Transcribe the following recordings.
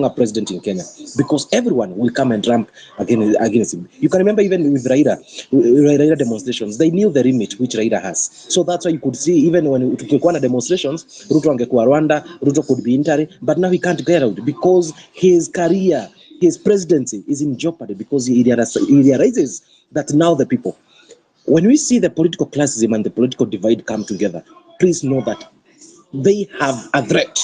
longer president in Kenya, because everyone will come and ramp against him. You can remember even with Raila demonstrations, they knew the remit which Raila has. So that's why you could see even when tukikuwa na demonstrations, Ruto angekuwa Rwanda, Ruto could be interim, but now he can't get out because his career, his presidency is in jeopardy, because he realizes that now the people, when we see the political classism and the political divide come together, please know that they have a threat.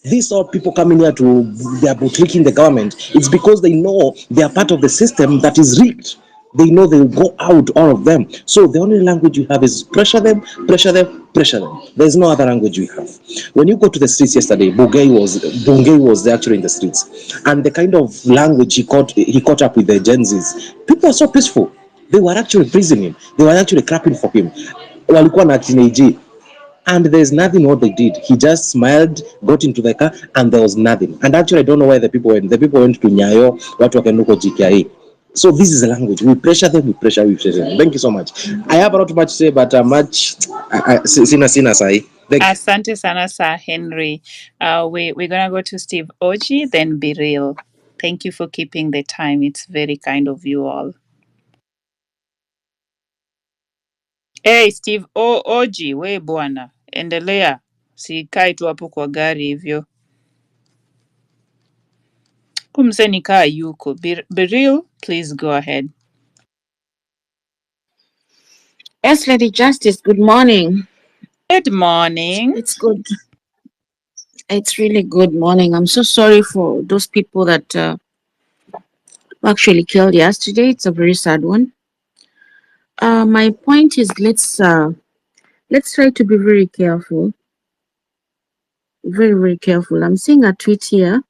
These are people coming here they are bootlicking the government. It's because they know they are part of the system that is rigged. They know they will go out, all of them. So the only language you have is pressure them, pressure them, pressure them. There's no other language we have. When you go to the streets yesterday, Bungei was actually in the streets, and the kind of language he caught up with the GenZs. People are so peaceful. They were actually praising him. They were actually clapping for him. Walikuwa na teenage. And there's nothing what they did. He just smiled, got into the car, and there was nothing. And actually, I don't know where the people went. The people went to Nyayo, watu wakanuko GKI. So this is a language. We pressure them, we pressure them. Thank you so much. I have not much to say, but sina sai. Asante sana Sir Henry. We're gonna go to Steve Oji, then Be Real. Thank you for keeping the time. It's very kind of you all. Hey, Steve Oji, we bwana, endelea. Sikai tu hapo kwa gari hivyo. Kumseni kaa yuko. Be Real, please go ahead. Yes, Lady Justice, good morning. Good morning. It's good. It's really good morning. I'm so sorry for those people that were actually killed yesterday. It's a very sad one. My point is, let's try to be very careful. Very, very careful. I'm seeing a tweet here,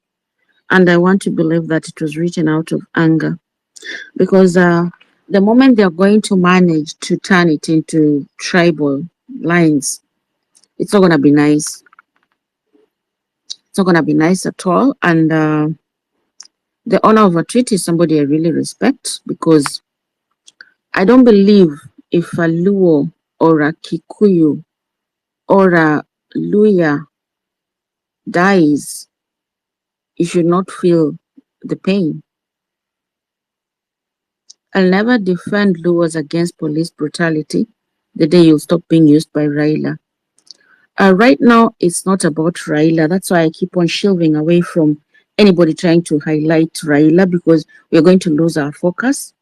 and I want to believe that it was written out of anger, because the moment they're going to manage to turn it into tribal lines, it's not going to be nice. It's not going to be nice at all. And the owner of a tweet is somebody I really respect, because I don't believe if a Luo or a Kikuyu or a Luya dies, you should not feel the pain. I'll never defend Luos against police brutality the day you stop being used by Raila. Right now, it's not about Raila. That's why I keep on shelving away from anybody trying to highlight Raila, because we're going to lose our focus.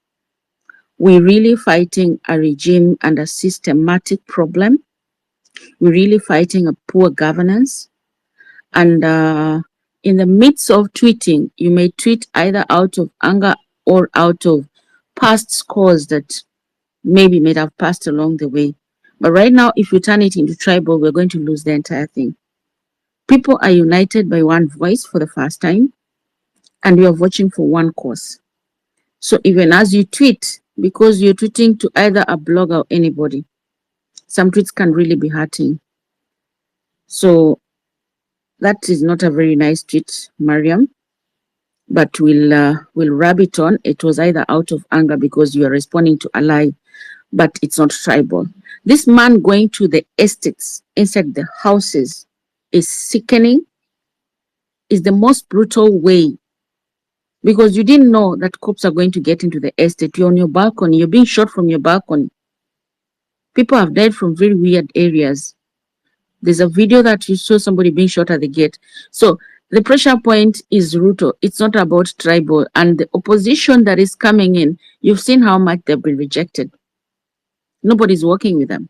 We're really fighting a regime and a systematic problem. We're really fighting a poor governance. And in the midst of tweeting, you may tweet either out of anger or out of past scores that maybe may have passed along the way. But right now, if you turn it into tribal, we're going to lose the entire thing. People are united by one voice for the first time, and we are watching for one cause. So even as you tweet, because you're tweeting to either a blogger or anybody, some tweets can really be hurting. So that is not a very nice tweet, Mariam, but we'll rub it on. It was either out of anger because you are responding to a lie, but it's not tribal. This man going to the estates inside the houses is sickening, is the most brutal way, because you didn't know that cops are going to get into the estate. You're on your balcony, you're being shot from your balcony. People have died from very weird areas. There's a video that you saw somebody being shot at the gate. So the pressure point is Ruto. It's not about tribal. And the opposition that is coming in, you've seen how much they've been rejected. Nobody's working with them.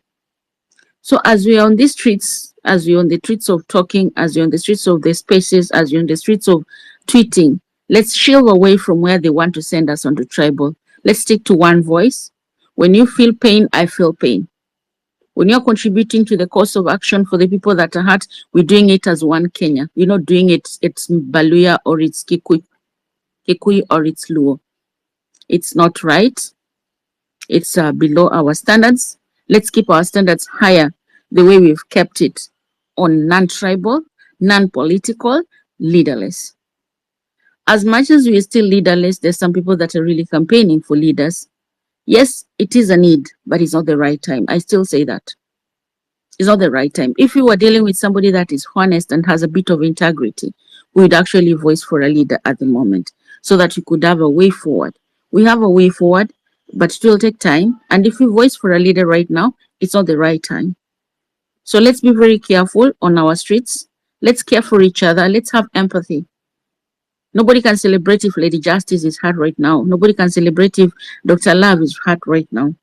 So as we are on these streets, as we're on the streets of talking, as we're on the streets of the spaces, as we're on the streets of tweeting, let's shield away from where they want to send us onto tribal. Let's stick to one voice. When you feel pain, I feel pain. When you're contributing to the course of action for the people that are hurt, we're doing it as one Kenya. We're not doing it's Baluya or it's Kikuyu or it's Luo. It's not right. It's below our standards. Let's keep our standards higher the way we've kept it on non-tribal, non-political, leaderless. As much as we're still leaderless, there's some people that are really campaigning for leaders. Yes, it is a need, but it's not the right time. I still say that. It's not the right time. If you were dealing with somebody that is honest and has a bit of integrity, we'd actually voice for a leader at the moment so that we could have a way forward. We have a way forward, but it will take time. And if we voice for a leader right now, it's not the right time. So let's be very careful on our streets. Let's care for each other. Let's have empathy. Nobody can celebrate if Lady Justice is hurt right now. Nobody can celebrate if Dr. Love is hurt right now.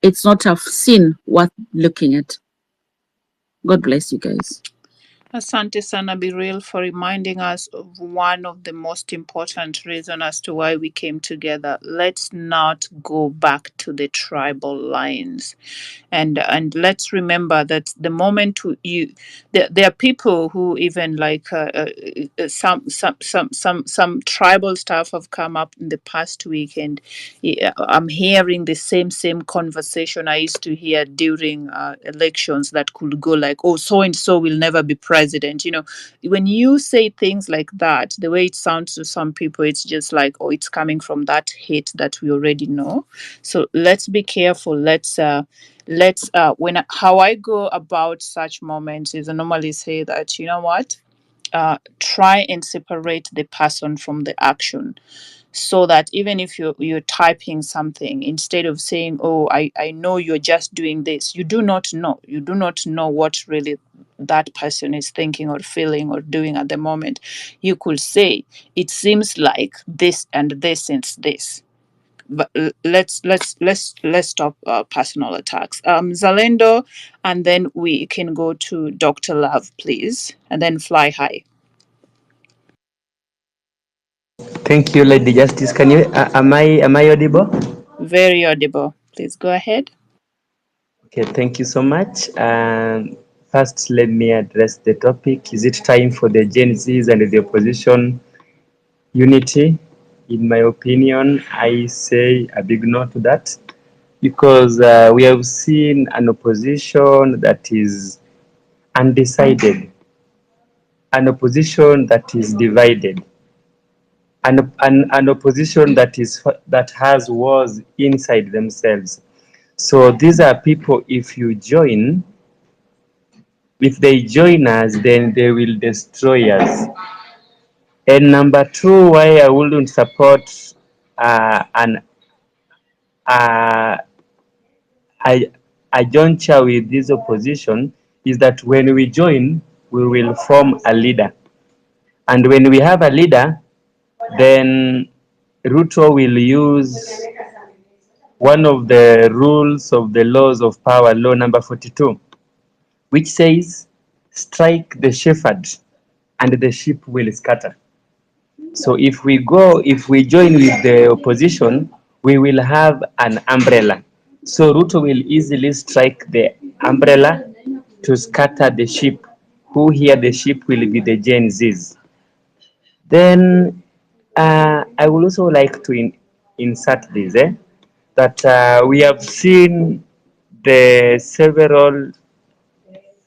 It's not a sin worth looking at. God bless you guys. Asante sana Biril for reminding us of one of the most important reasons as to why we came together. Let's not go back to the tribal lines. And let's remember that the moment there are people who even like some tribal stuff have come up in the past week, and I'm hearing the same conversation I used to hear during elections that could go like, oh, so and so will never be president. When you say things like that, the way it sounds to some people, it's just like, oh, it's coming from that hate that we already know. So let's be careful. Let's when how I go about such moments is I normally say that, you know what, try and separate the person from the action, so that even if you're typing something, instead of saying, oh, I know you're just doing this, you do not know what really that person is thinking or feeling or doing at the moment. You could say, it seems like this and this since this. But let's stop personal attacks. Zalendo, and then we can go to Dr. Love, please, and then Fly High. Thank you, Lady Justice. Can you am I audible? Very audible. Please go ahead. Okay, thank you so much. First, let me address the topic. Is it time for the Gen Zs and the opposition unity? In my opinion, I say a big no to that, because we have seen an opposition that is undecided, an opposition that is divided, an opposition that has wars inside themselves. So these are people, if they join us, then they will destroy us. And number two, why I wouldn't support an a, a juncture with this opposition is that when we join, we will form a leader. And when we have a leader, then Ruto will use one of the rules of the laws of power, law number 42, which says, strike the shepherd and the sheep will scatter. So if we join with the opposition, we will have an umbrella. So Ruto will easily strike the umbrella to scatter the sheep, who here the sheep will be the Gen Zs. Then I would also like to insert this, that we have seen the several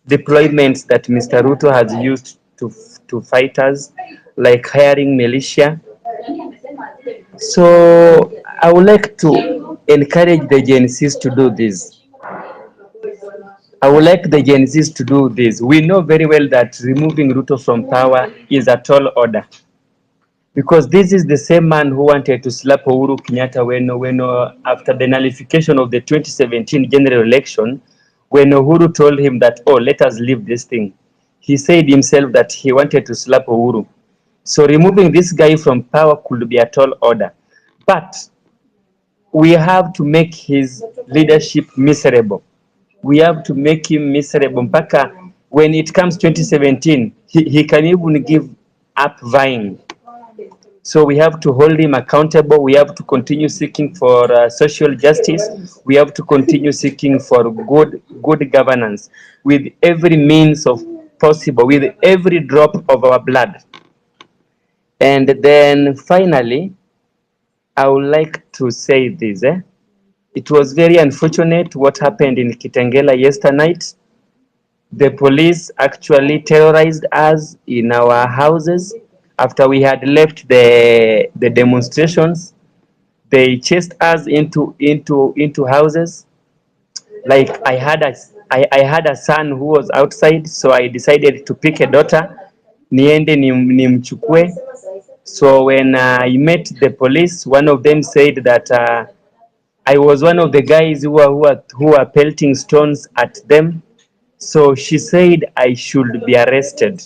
deployments that Mr. Ruto has used to fight us, like hiring militia. So I would like to encourage the Gen Zs to do this. I would like the Gen Zs to do this. We know very well that removing Ruto from power is a tall order, because this is the same man who wanted to slap Uhuru Kenyatta when after the nullification of the 2017 general election, when Uhuru told him that, oh, let us leave this thing. He said himself that he wanted to slap Uhuru. So removing this guy from power could be a tall order. But we have to make his leadership miserable. We have to make him miserable. Mpaka when it comes 2017, he can even give up vying. So we have to hold him accountable. We have to continue seeking for social justice. We have to continue seeking for good governance with every means of possible, with every drop of our blood. And then finally, I would like to say this. It was very unfortunate what happened in Kitengela yesterday night. The police actually terrorized us in our houses after we had left the demonstrations. They chased us into houses. Like I had a son who was outside, so I decided to pick a daughter. niende nimchukue. So when I met the police, one of them said that I was one of the guys who are pelting stones at them. So she said I should be arrested.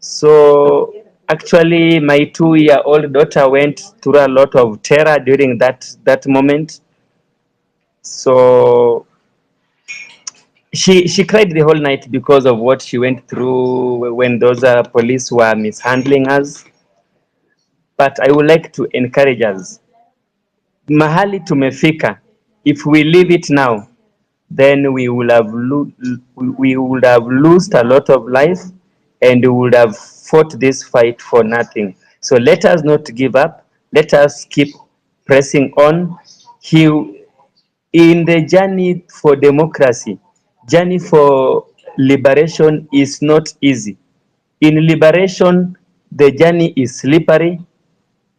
So actually, my 2-year-old daughter went through a lot of terror during that moment. So she cried the whole night because of what she went through when those police were mishandling us. But I would like to encourage us. Mahali tumefika, if we leave it now, then we would have lost a lot of life, and we would have fought this fight for nothing. So let us not give up. Let us keep pressing on. In the journey for democracy, journey for liberation is not easy. In liberation, the journey is slippery,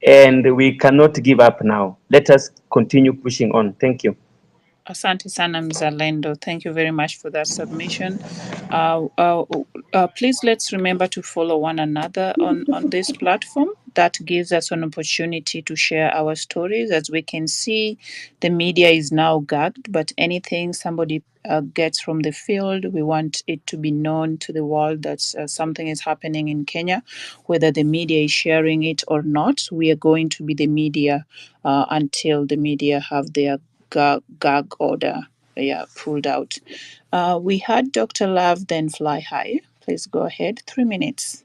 and we cannot give up now. Let us continue pushing on. Thank you. Asante sana Mzalendo. Thank you very much for that submission. Please let's remember to follow one another on this platform. That gives us an opportunity to share our stories. As we can see, the media is now gagged, but anything somebody gets from the field, we want it to be known to the world that something is happening in Kenya, whether the media is sharing it or not. We are going to be the media until the media have their gag order pulled out. We had Dr. Love, then Fly High. Please go ahead. 3 minutes.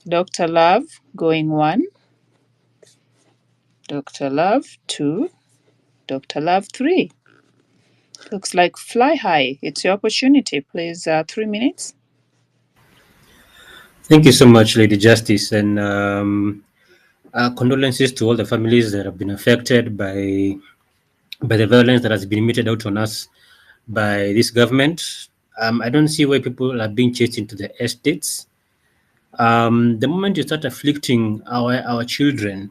Dr. Love, going 1. Dr. Love, 2. Dr. Love, 3. Looks like Fly High. It's your opportunity. Please, 3 minutes. Thank you so much, Lady Justice, and condolences to all the families that have been affected by the violence that has been meted out on us by this government. I don't see why people are being chased into the estates. The moment you start afflicting our children,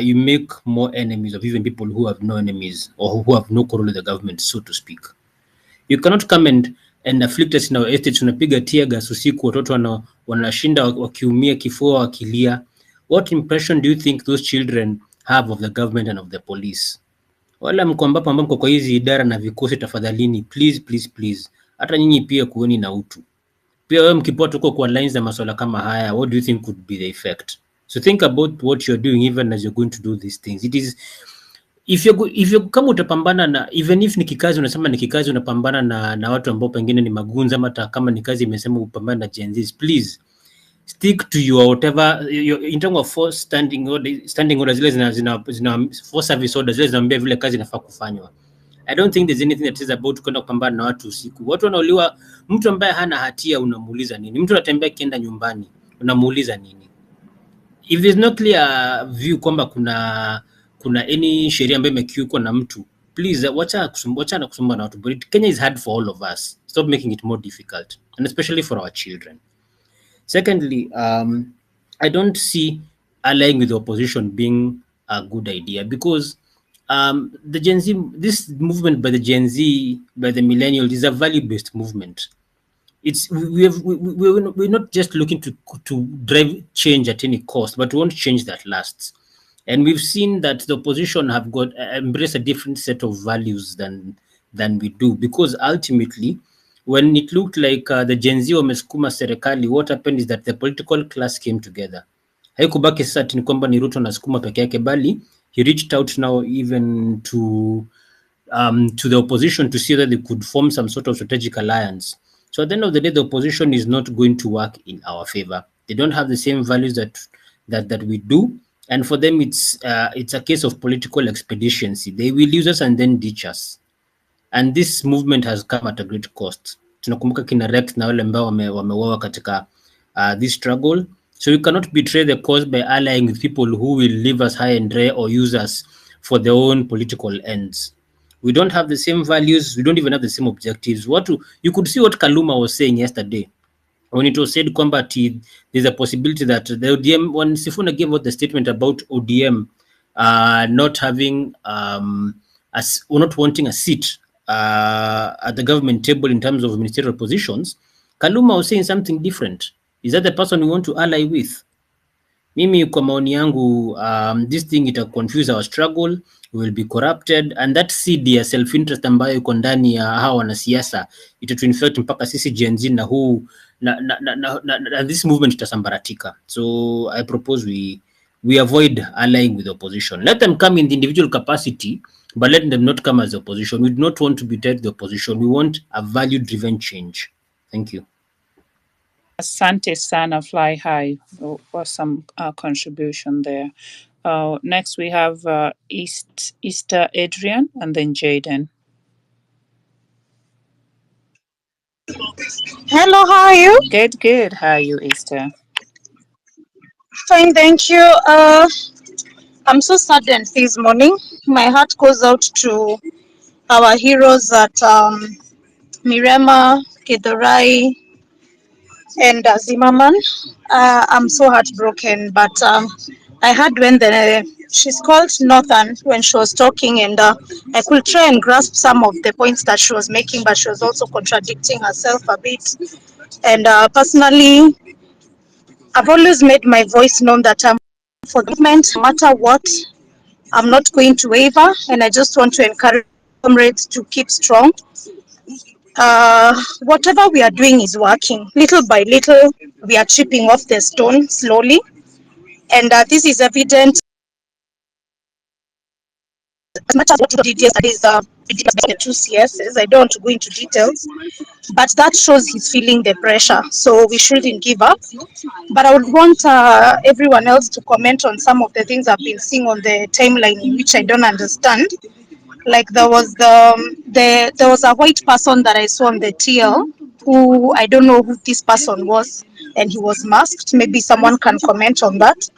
you make more enemies of even people who have no enemies or who have no quarrel with the government, so to speak. You cannot come and afflict us in our estates. Unapiga tear gas usiku, watoto wanashinda wakiumia, kifua wakilia. What impression do you think those children have of the government and of the police? Wala mko ambapo mko kwa hizi idara na vikosi, tafadhalini, please, hata nyinyi pia kuoni na utu. Pia wewe mkipoa tuko kwa lines za masuala kama haya, what do you think could be the effect? So think about what you're doing even as you're going to do these things. It is if you kama utapambana na, even if ni kikazi unasema ni kikazi, unapambana na watu ambao pengine ni magunza, ama kama ni kazi imesema upambana na GenZs, please stick to your whatever in terms of force standing order zile zina for service orders zile zinaambia vile kazi inafaa kufanywa. I don't think there's anything that is about kwenda kupambana na watu usiku. Watu wanauliwa, mtu ambaye hana hatia unamuuliza nini? Mtu anatembea kienda nyumbani unamuuliza nini? If there's no clear view kwamba kuna any sheria ambayo imekiukwa na mtu, please wacha na kusumbua na watu. But Kenya is hard for all of us. Stop making it more difficult, and especially for our children. Secondly, I don't see allying with the opposition being a good idea, because the Gen Z, this movement by the Gen Z, by the millennials, is a value-based movement. We're not just looking to drive change at any cost, but we want change that lasts. And we've seen that the opposition have got embraced a different set of values than we do, because ultimately, when it looked like the Gen Z wamesukuma serikali, what happened is that the political class came together. Haikubaki sasa ni kwamba ni Ruto na sukuma peke yake, bali he reached out now even to the opposition to see that they could form some sort of strategic alliance. So at the end of the day, the opposition is not going to work in our favor. They don't have the same values that we do, and for them it's a case of political expediency. They will use us and then ditch us. And this movement has come at a great cost. Tunakumbuka kina Rex na wale ambao wameuawa katika this struggle. So you cannot betray the cause by allying with people who will leave us high and dry or use us for their own political ends. We don't have the same values. We don't even have the same objectives. You could see what Kaluma was saying yesterday when it was said kwamba there's a possibility that the ODM, when Sifuna gave out the statement about ODM not having or not wanting a seat at the government table in terms of ministerial positions, Kaluma was saying something different. Is that the person we want to ally with? Mimi kwa maoni yangu, this thing ita confuse our struggle, we will be corrupted, and that seed ya self-interest ambayo iko ndani ya hawa wanasiasa itatuinfect mpaka sisi Gen Z na huu na this movement itasambaratika. So I propose we avoid allying with the opposition. Let them come in the individual capacity, but let them not come as the opposition. We do not want to be tied to the opposition. We want a value-driven change. Thank you. Asante sana, Fly High, for some contribution there. Next, we have Easter Adrian and then Jaden. Hello, how are you? Good. How are you, Easter? Fine, thank you. I'm so saddened this morning. My heart goes out to our heroes at Mirema, Githurai, and Zimmerman. I'm so heartbroken, but I heard when she's called Northern when she was talking, and I could try and grasp some of the points that she was making, but she was also contradicting herself a bit. And personally, I've always made my voice known that I'm for the movement, no matter what. I'm not going to waver, and I just want to encourage comrades to keep strong. Whatever we are doing is working. Little by little, we are chipping off the stone slowly, and this is evident. As much as what details is the two CSs, I don't want to go into details, but that shows he's feeling the pressure. So we shouldn't give up. But I would want everyone else to comment on some of the things I've been seeing on the timeline, in which I don't understand. Like there was there was a white person that I saw on the TL, who I don't know who this person was, and he was masked. Maybe someone can comment on that.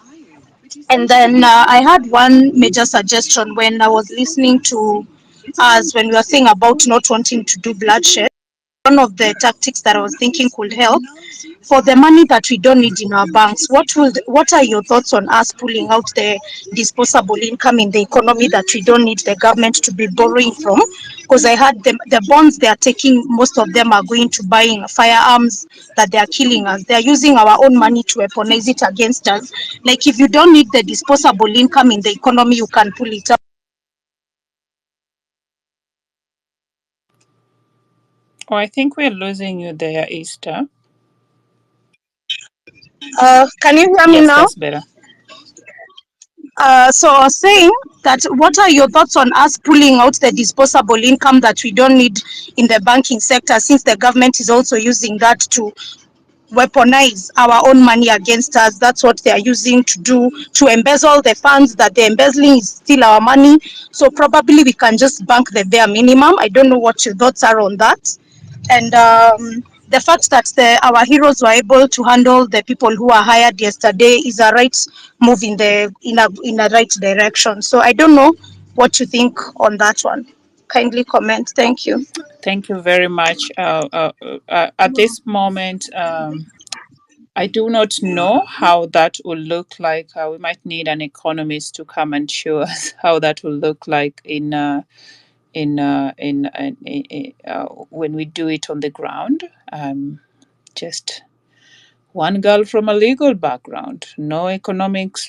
And then I had one major suggestion when I was listening to us when we were saying about not wanting to do bloodshed. One of the tactics that I was thinking could help for the money that we don't need in our banks. What are your thoughts on us pulling out the disposable income in the economy that we don't need the government to be borrowing from? Because I heard the bonds they are taking, most of them are going to buying firearms that they are killing us. They are using our own money to weaponize it against us. Like if you don't need the disposable income in the economy, you can pull it out. Oh, I think we're losing you there, Easter. Can you hear me Yes, now? that's better. So I was saying that what are your thoughts on us pulling out the disposable income that we don't need in the banking sector, since the government is also using that to weaponize our own money against us? That's what they are using to do, to embezzle the funds that they're embezzling is still our money. So probably we can just bank the bare minimum. I don't know what your thoughts are on that. And the fact that our heroes were able to handle the people who were hired yesterday is a right move in a right direction. So I don't know what you think on that one. Kindly comment. Thank you. Thank you very much. At this moment, I do not know how that will look like. We might need an economist to come and show us how that will look like when we do it on the ground. Just one girl from a legal background, no economics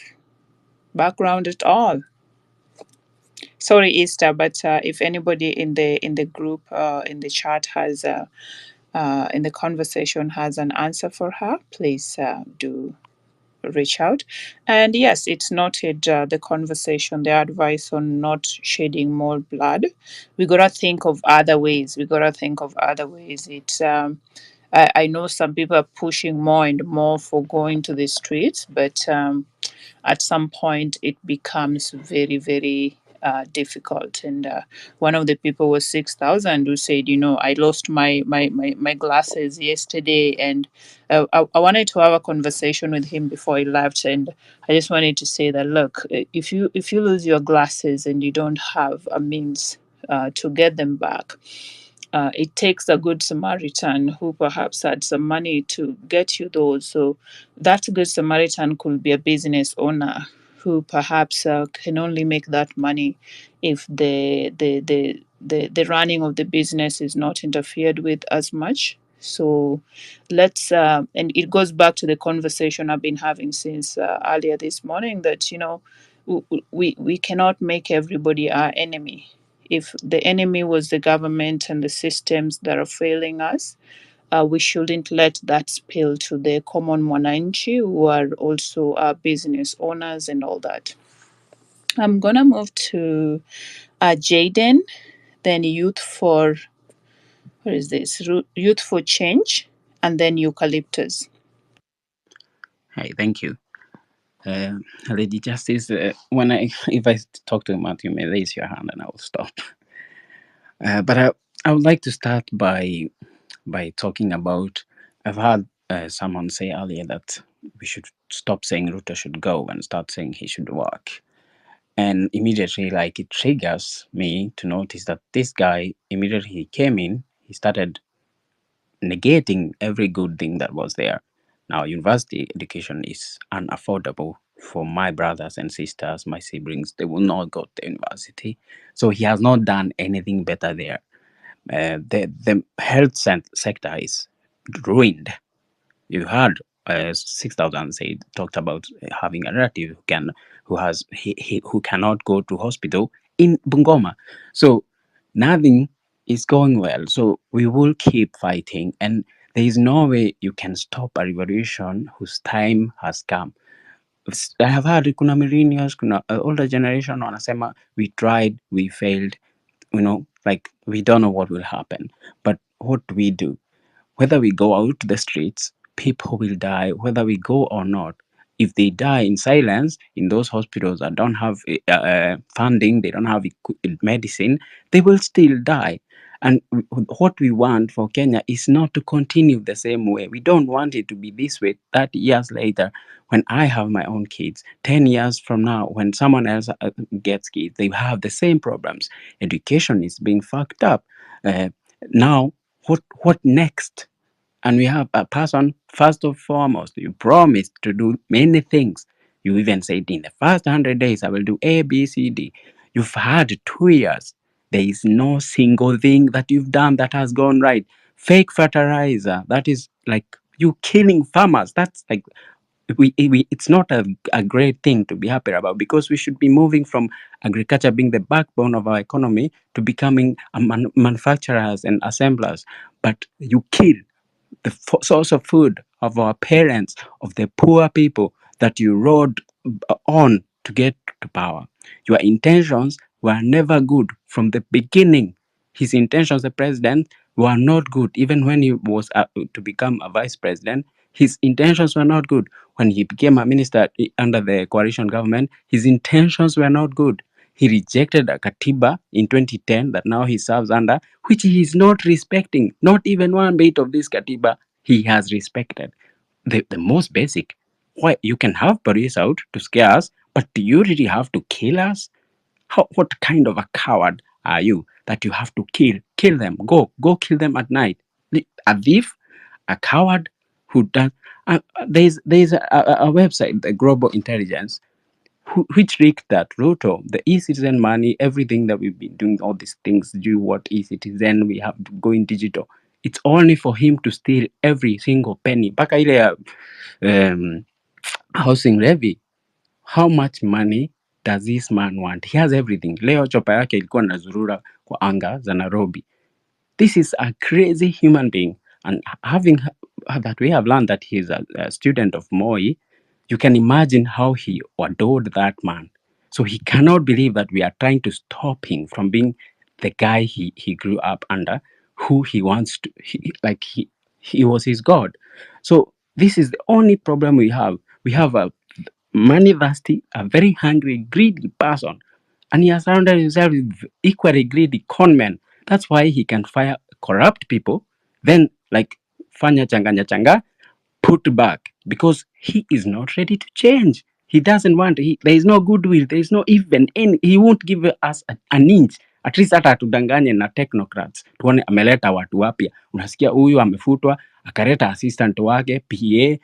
background at all. Sorry, Easter, but if anybody in the group in the chat has in the conversation has an answer for her, please do reach out. And yes, it's noted the conversation, the advice on not shedding more blood. We gotta think of other ways. It's I know some people are pushing more and more for going to the streets, but at some point it becomes very, very difficult. And one of the people was 6,000 who said, I lost my glasses yesterday, and I wanted to have a conversation with him before he left, and I just wanted to say that, look, if you lose your glasses and you don't have a means to get them back, it takes a good Samaritan who perhaps had some money to get you those. So that good Samaritan could be a business owner who perhaps can only make that money if the running of the business is not interfered with as much. So let's and it goes back to the conversation I've been having since earlier this morning, that we cannot make everybody our enemy. If the enemy was the government and the systems that are failing us, we shouldn't let that spill to the common mwananchi, who are also business owners and all that. I'm gonna move to Jaden, then Youth for, what is this? Youth for Change, and then Eucalyptus. Hi, thank you. Lady Justice, if I talk to Matthew, you may raise your hand and I will stop. But I would like to start by talking about, I've heard someone say earlier that we should stop saying Ruto should go and start saying he should work. And immediately, like, it triggers me to notice that this guy, immediately he came in, he started negating every good thing that was there. Now, university education is unaffordable for my brothers and sisters, my siblings. They will not go to university. So he has not done anything better there. The health sector is ruined. You heard 6,000 talked about having a relative who cannot go to hospital in Bungoma. So nothing is going well. So we will keep fighting, and there is no way you can stop a revolution whose time has come. I have heard kuna millennials, kuna older generation wanasema we tried, we failed, like we don't know what will happen. But what do? Whether we go out to the streets, people will die, whether we go or not. If they die in silence in those hospitals that don't have funding, they don't have medicine, they will still die. And what we want for Kenya is not to continue the same way. We don't want it to be this way 30 years later, when I have my own kids. 10 years from now, when someone else gets kids, they have the same problems. Education is being fucked up. Now, what next? And we have a person, first and foremost, you promised to do many things. You even said in the first 100 days, I will do A, B, C, D. You've had 2 years. There is no single thing that you've done that has gone right. Fake fertilizer, that is like you killing farmers. That's like, it's not a great thing to be happy about, because we should be moving from agriculture being the backbone of our economy to becoming manufacturers and assemblers. But you kill the source of food of our parents, of the poor people that you rode on to get to power. Your intentions were never good from the beginning. His intentions, the president, were not good. Even when he was to become a vice president, his intentions were not good. When he became a minister under the coalition government, his intentions were not good. He rejected a katiba in 2010 that now he serves under, which he is not respecting. Not even one bit of this katiba he has respected. The most basic. Why you can have police out to scare us, but do you really have to kill us? What kind of a coward are you that you have to kill them? Go kill them at night. A thief, a coward who does. There's a website, the Global Intelligence, which leaked that Ruto, the e-citizen money, everything that we've been doing, all these things, do what e-citizen, we have to go in digital. It's only for him to steal every single penny. Mpaka ile housing levy. How much money does this man want? He has everything. Leo chopa yake ilikuwa nazurura kwa anga za Nairobi. This is a crazy human being. And having that, we have learned that he's a student of Moi. You can imagine how he adored that man. So he cannot believe that we are trying to stop him from being the guy he grew up under, who he wants to, he was his God. So this is the only problem we have. We have a money thirsty, a very hungry, greedy person. And he has surrounded himself with equally greedy conmen. That's why he can fire corrupt people, then like fanya changa, put back, because he is not ready to change. He doesn't want, there is no goodwill, there is no even any, he won't give us an inch. At least hata tudanganye na technocrats. Tuone ameleta watu wapya. Unasikia huyu amefutwa, akareta assistant wake, PA,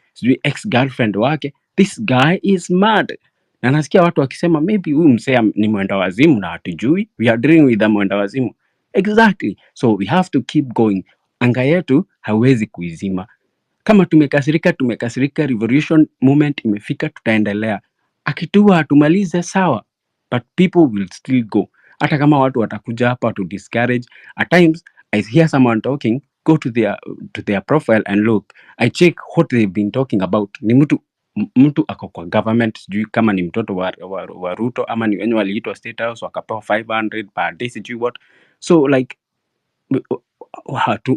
ex-girlfriend wake. This guy is mad. Na nasikia watu wakisema maybe huyu msee ni mwenda wazimu na hatujui. We are dealing with a mwenda wazimu. Exactly. So we have to keep going. Anga yetu hawezi kuizima. Kama tumekasirika, revolution movement imefika, tutaendelea. Akitua hatumalize sawa, but people will still go. Hata kama watu watakuja hapa to discourage. At times I hear someone talking, go to their profile and look. I check what they've been talking about. Ni mtu ako kwa government, sijui kama ni mtoto wa Ruto ama ni wenye waliitwa State House wakapewa 500 per day, sijui what. So like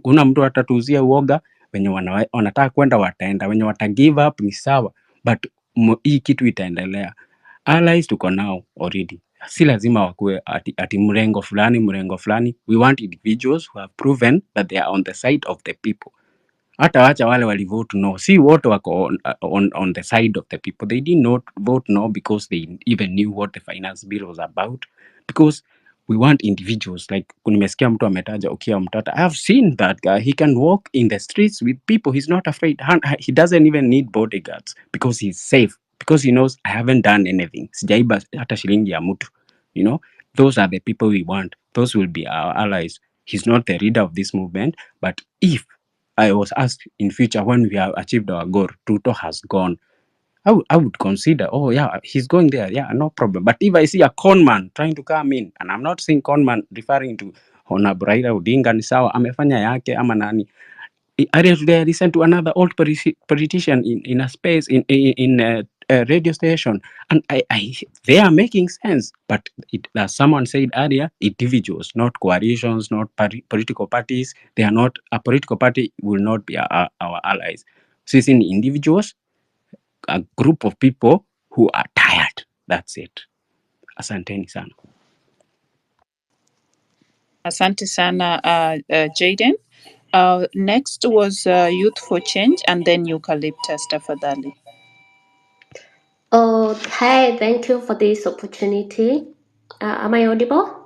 una mtu atatuuzia uoga, wenye wanataka kwenda wataenda, wenye wata give up ni sawa, but hii kitu itaendelea. Allies tuko nao already, si lazima wakue ati mrengo fulani. We want individuals who have proven that they are on the side of the people. Hata wacha wale walivote no, si wote wako on the side of the people. They did not vote no because they even knew what the finance bill was about, because we want individuals. Like nimesikia mtu ametaja Okiya Mtata. I have seen that guy. He can walk in the streets with people. He's not afraid. He doesn't even need bodyguards because he's safe, because he knows I haven't done anything. Sijaiba hata shilingi ya mtu. You know, those are the people we want. Those will be our allies. He's not the leader of this movement, but if I was asked in future when we have achieved our goal, Ruto has gone, I would consider, oh yeah, he's going there, yeah, no problem. But if I see a con man trying to come in, and I'm not saying con man referring to Honorable Raila Odinga ni sawa, amefanya yake ama nani. Earlier today I listened to another old politician in a space in a radio station, and they are making sense. But as someone said earlier, individuals, not coalitions, not political parties. They are not, a political party will not be our allies. Sisi ni individuals, a group of people who are tired. That's it. Asanteni sana. Asante sana, Jaden. Next was Youth for Change, and then Eucalyptus, tafadhali. Oh, hi, thank you for this opportunity. Am I audible?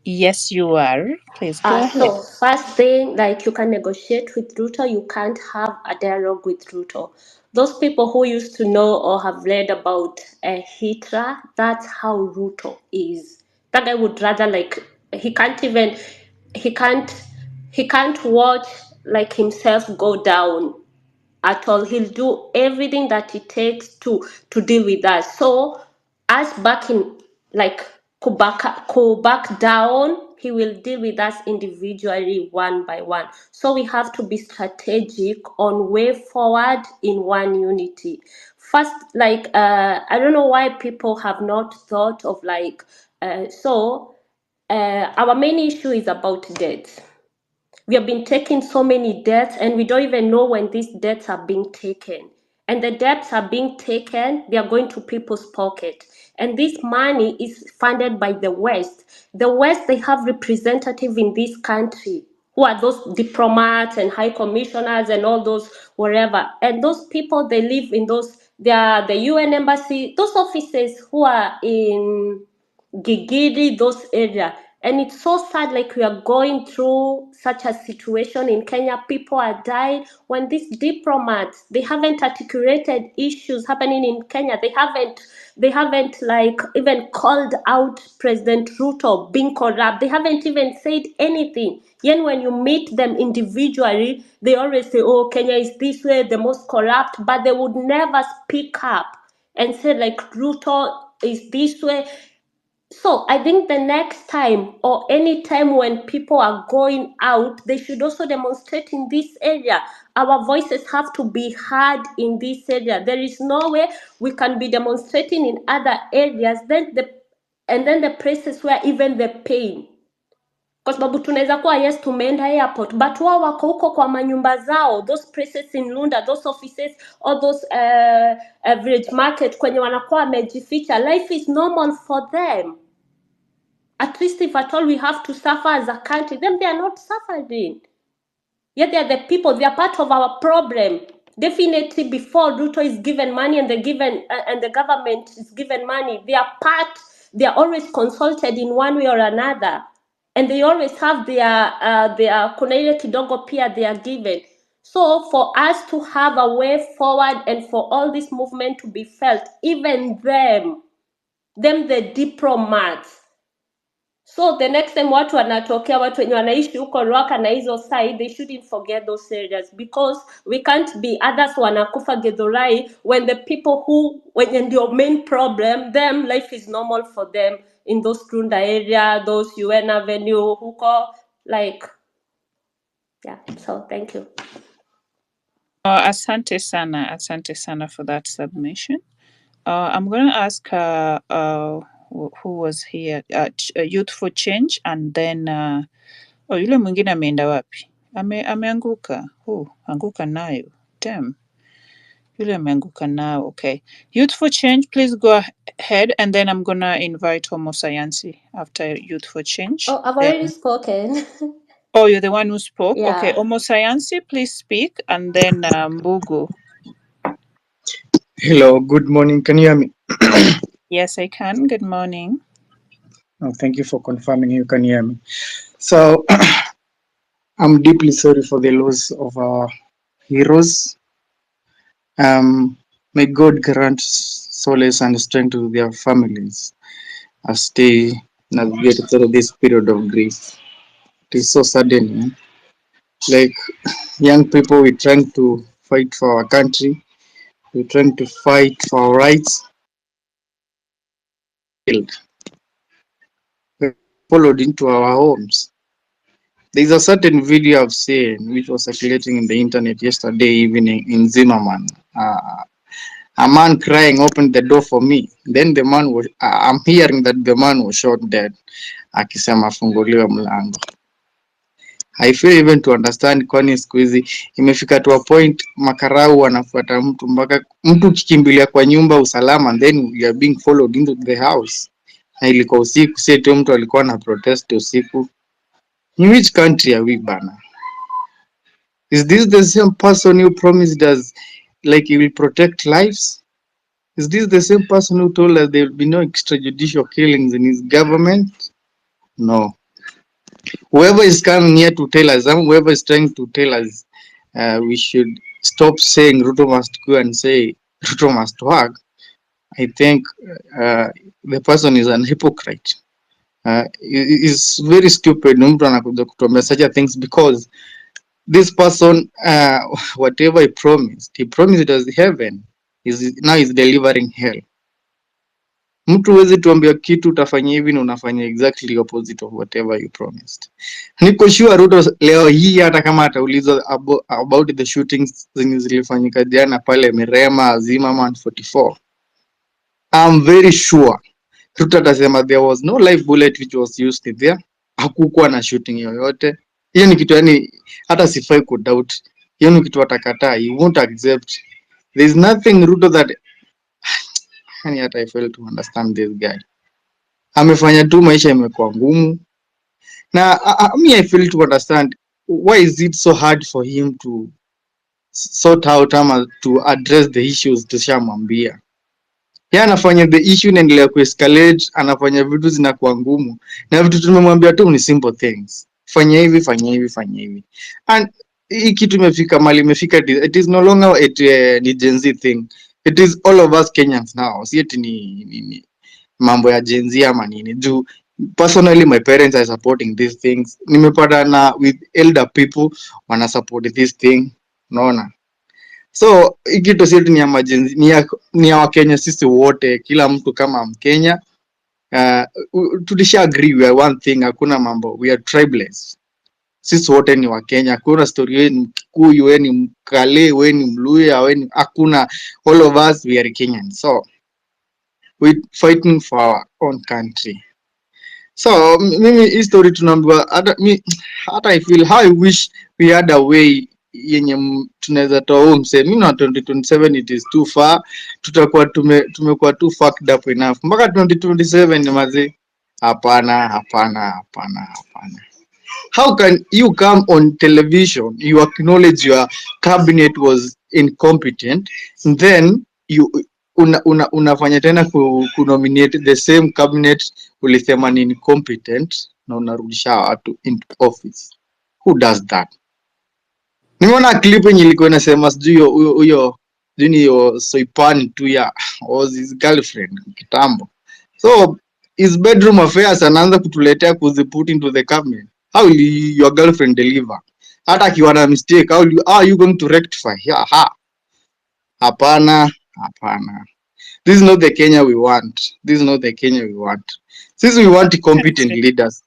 Yes, you are. Please go ahead. So first thing, like you can negotiate with Ruto, you can't have a dialogue with Ruto. Those people who used to know or have read about Hitler, that's how Ruto is. That guy would rather he can't watch like himself go down at all. He'll do everything that it takes to deal with us. So us back in like go back down, he will deal with us individually one by one. So we have to be strategic on way forward in one unity. First, I don't know why people have not thought of our main issue is about debt. We have been taking so many debts and we don't even know when these debts are being taken. And the debts are being taken, they are going to people's pocket. And this money is funded by the West. The West, they have representatives in this country who are those diplomats and high commissioners and all those wherever. And those people, they live in they are the UN embassy, those offices who are in Gigiri, those areas. And it's so sad, like we are going through such a situation in Kenya. People are dying when these diplomats, they haven't articulated issues happening in Kenya. They haven't like even called out President Ruto being corrupt. They haven't even said anything. Yet when you meet them individually, they always say, oh, Kenya is this way, the most corrupt, but they would never speak up and say like Ruto is this way. So I think the next time or any time when people are going out, they should also demonstrate in this area. Our voices have to be heard in this area. There is no way we can be demonstrating in other areas, then the places where even the pain. Kwa sababu tunaweza kuwa yes tumeenda airport, but wao wako huko kwa manyumba zao, those places in Lunda, those offices, all those average market kwenye wanakuwa wamejificha. Life is normal for them. At least if at all we have to suffer as a country, then they are not suffering. Yet they are the people, they are part of our problem. Definitely before Ruto is given money and the government is given money, they are always consulted in one way or another. And they always have their kuna ile kidogo pia they are given. So for us to have a way forward and for all this movement to be felt, even them the diplomats. So the next time watu wanatokea, watu wenye wanaishi huko Rwaka na hizo side, they shouldn't forget those areas, because we can't be others wanakufa Githurai when the people who, when your main problem, them life is normal for them in those Krunda area, those UN Avenue huko, like, yeah. So thank you. Asante sana for that submission. I'm going to ask who was here, Youth for Change, and then yule mwingine ameenda wapi? Ameanguka. Anguka nayo. Damn. Yule ameanguka nayo. Okay. Youth for Change, please go ahead, and then I'm going to invite Homo Sayansi after Youth for Change. Oh, I've already spoken. Oh, you're the one who spoke? Yeah. Okay. Homo Sayansi, please speak, and then Mbugu. Hello, good morning. Can you hear me? Yes, I can. Good morning. Oh, thank you for confirming you can hear me. So, I'm deeply sorry for the loss of our heroes. May God grant solace and strength to their families as they navigate through this period of grief. It is so saddening. Like young people, we're trying to fight for our country. We're trying to fight for our rights. We're followed into our homes. There's a certain video I've seen which was circulating in the internet yesterday evening in Zimmerman. A man crying opened the door for me. Then the man was, I'm hearing that the man was shot dead. Akisema funguliwe mlango. I feel even to understand kwani siku hizi imefika to a point makarau wanafuata mtu mpaka mtu ukikimbilia kwa nyumba usalama, and then you are being followed into the house. Na ilikuwa usiku, si eti mtu alikuwa na protest usiku. In which country are we, bana? Is this the same person who promised us like he will protect lives? Is this the same person who told us there will be no extrajudicial killings in his government? No. Whoever is coming here to tell us, whoever is trying to tell us we should stop saying Ruto must go and say Ruto must work, I think the person is an hypocrite. Is very stupid mtu anakuja kutuambia such a things, because this person whatever he promised us heaven, now is delivering hell. Mtu huwezi tuambia kitu utafanya hivi na unafanya exactly opposite of whatever you promised. Niko sure Ruto leo hii hata kama ataulizwa about the shootings zenye zilifanyika jana pale Mirema Zimmerman 44, I'm very sure Ruto atasema there was no live bullet which was used there. Hakukuwa na shooting yoyote. Hiyo ni kitu yani hata sifai ku doubt. Hiyo ni kitu atakataa. He won't accept. There is nothing Ruto that yani hata I fail to understand this guy. Amefanya tu maisha imekuwa ngumu. Na I fail to understand why is it so hard for him to sort out ama to address the issues tushamwambia. Yeye anafanya the issue inaendelea kuescalate, anafanya vitu zinakuwa ngumu. Na vitu tumemwambia tu ni simple things. Fanya hivi, fanya hivi, fanya hivi. And hii kitu imefika mali imefika, it is no longer ni Gen Z thing. It is all of us Kenyans now. Si eti ni mambo ya Gen Z ama nini. Juu personally my parents are supporting these things. Nimepatana with elder people wana support this thing. Unaona? So ikitu sisi ni emergency ni ya Wakenya sisi wote, kila mtu kama Mkenya tulisha agree we are one thing, hakuna mambo, we are tribeless. Sisi wote ni Wakenya, hakuna story wewe ni Mkikuyu, wewe ni Mkale, wewe ni Mluya, wewe ni hakuna, all of us we are Kenyans. So we fighting for our own country. So mimi history tunaambiwa hata I feel how I wish we had a way yenye tunaweza toa msemi na 2027 it is too far, tutakuwa tumekuwa too fucked up enough mpaka 2027 ni mazi. Hapana. How can you come on television, you acknowledge your cabinet was incompetent, and then you unafanya tena kunominate the same cabinet ulisema ni incompetent na unarudisha watu into office? Who does that? Nimeona clip yenye ilikuwa inasema sijui huyo sijui ni yo Soipani tu ya was his girlfriend kitambo. So his bedroom affairs anaanza kutuletea kuziput into the cabinet. How will your girlfriend deliver? Hata akiwa na mistake, how are you going to rectify? Yeah, hapana. This is not the Kenya we want. This is not the Kenya we want. Since we want competent leaders.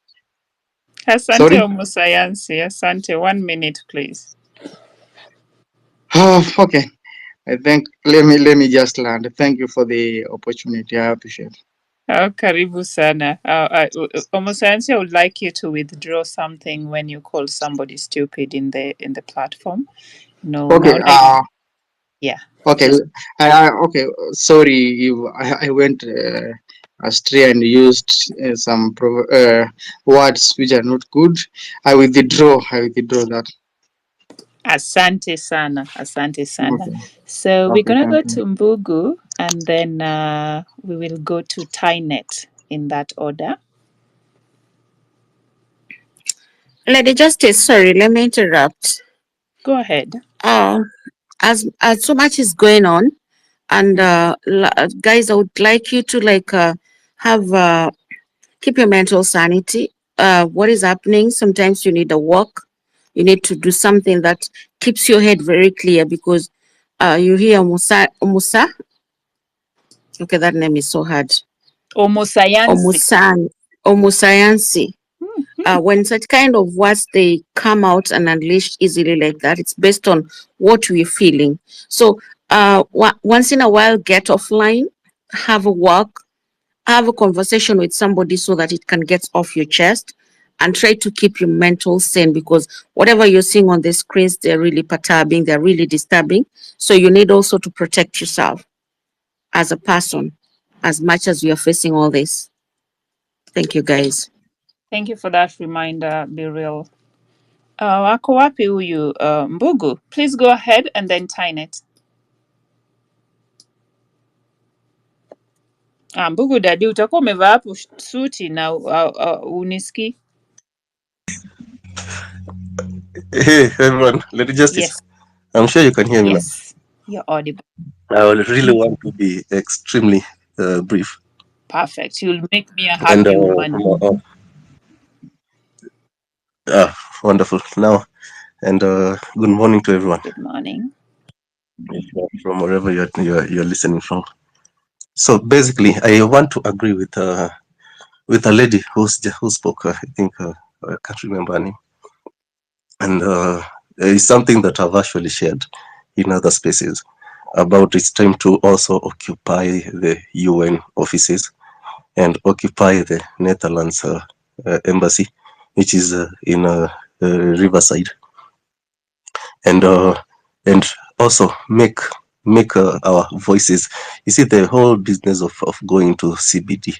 Asante Sorry? Omusayansi. Asante. 1 minute, please. Okay. I think let me just land. Thank you for the opportunity. I appreciate it. Karibu sana. Omusayansi, I would like you to withdraw something when you call somebody stupid in the platform. No, Okay. yeah. Okay. Just, Okay. Sorry if I went astray and used some words which are not good. I withdraw that. asante sana. Asante sana. Okay. So we're Okay. gonna go Thank you. to Mbugu and then we will go to Tynet in that order. Lady Justice, sorry, let me interrupt. Go ahead. As so much is going on, and guys, I would like you to have keep your mental sanity. What is happening? Sometimes you need a walk. You need to do something that keeps your head very clear, because you hear Musa. Okay, that name is so hard. Omusayansi. Omusayansi. When such kind of words they come out and unleashed easily like that, it's based on what we're feeling. So once in a while, get offline, have a walk, have a conversation with somebody so that it can get off your chest, and try to keep your mental sane, because whatever you're seeing on the screens, they're really perturbing, they're really disturbing. So you need also to protect yourself as a person as much as you're facing all this. Thank you, guys. Thank you for that reminder, Be Real. Wako wapi huyu Mbugu? Please go ahead and then Tynet. Mbugu dadi, utakuwa umevaa hapo suti na uniski. Hey, everyone, Lady Justice. Yes. I'm sure you can hear me now. Yes, you're audible. I will really want to be extremely brief. Perfect. You'll make me a happy woman. Wonderful. Now, and good morning to everyone. Good morning. From wherever you're listening from. So basically, I want to agree with a lady who spoke. I think I can't remember her name. And it's something that I've actually shared in other spaces about it's time to also occupy the UN offices and occupy the Netherlands embassy, which is in Riverside, and also make our voices. You see, the whole business of going to CBD.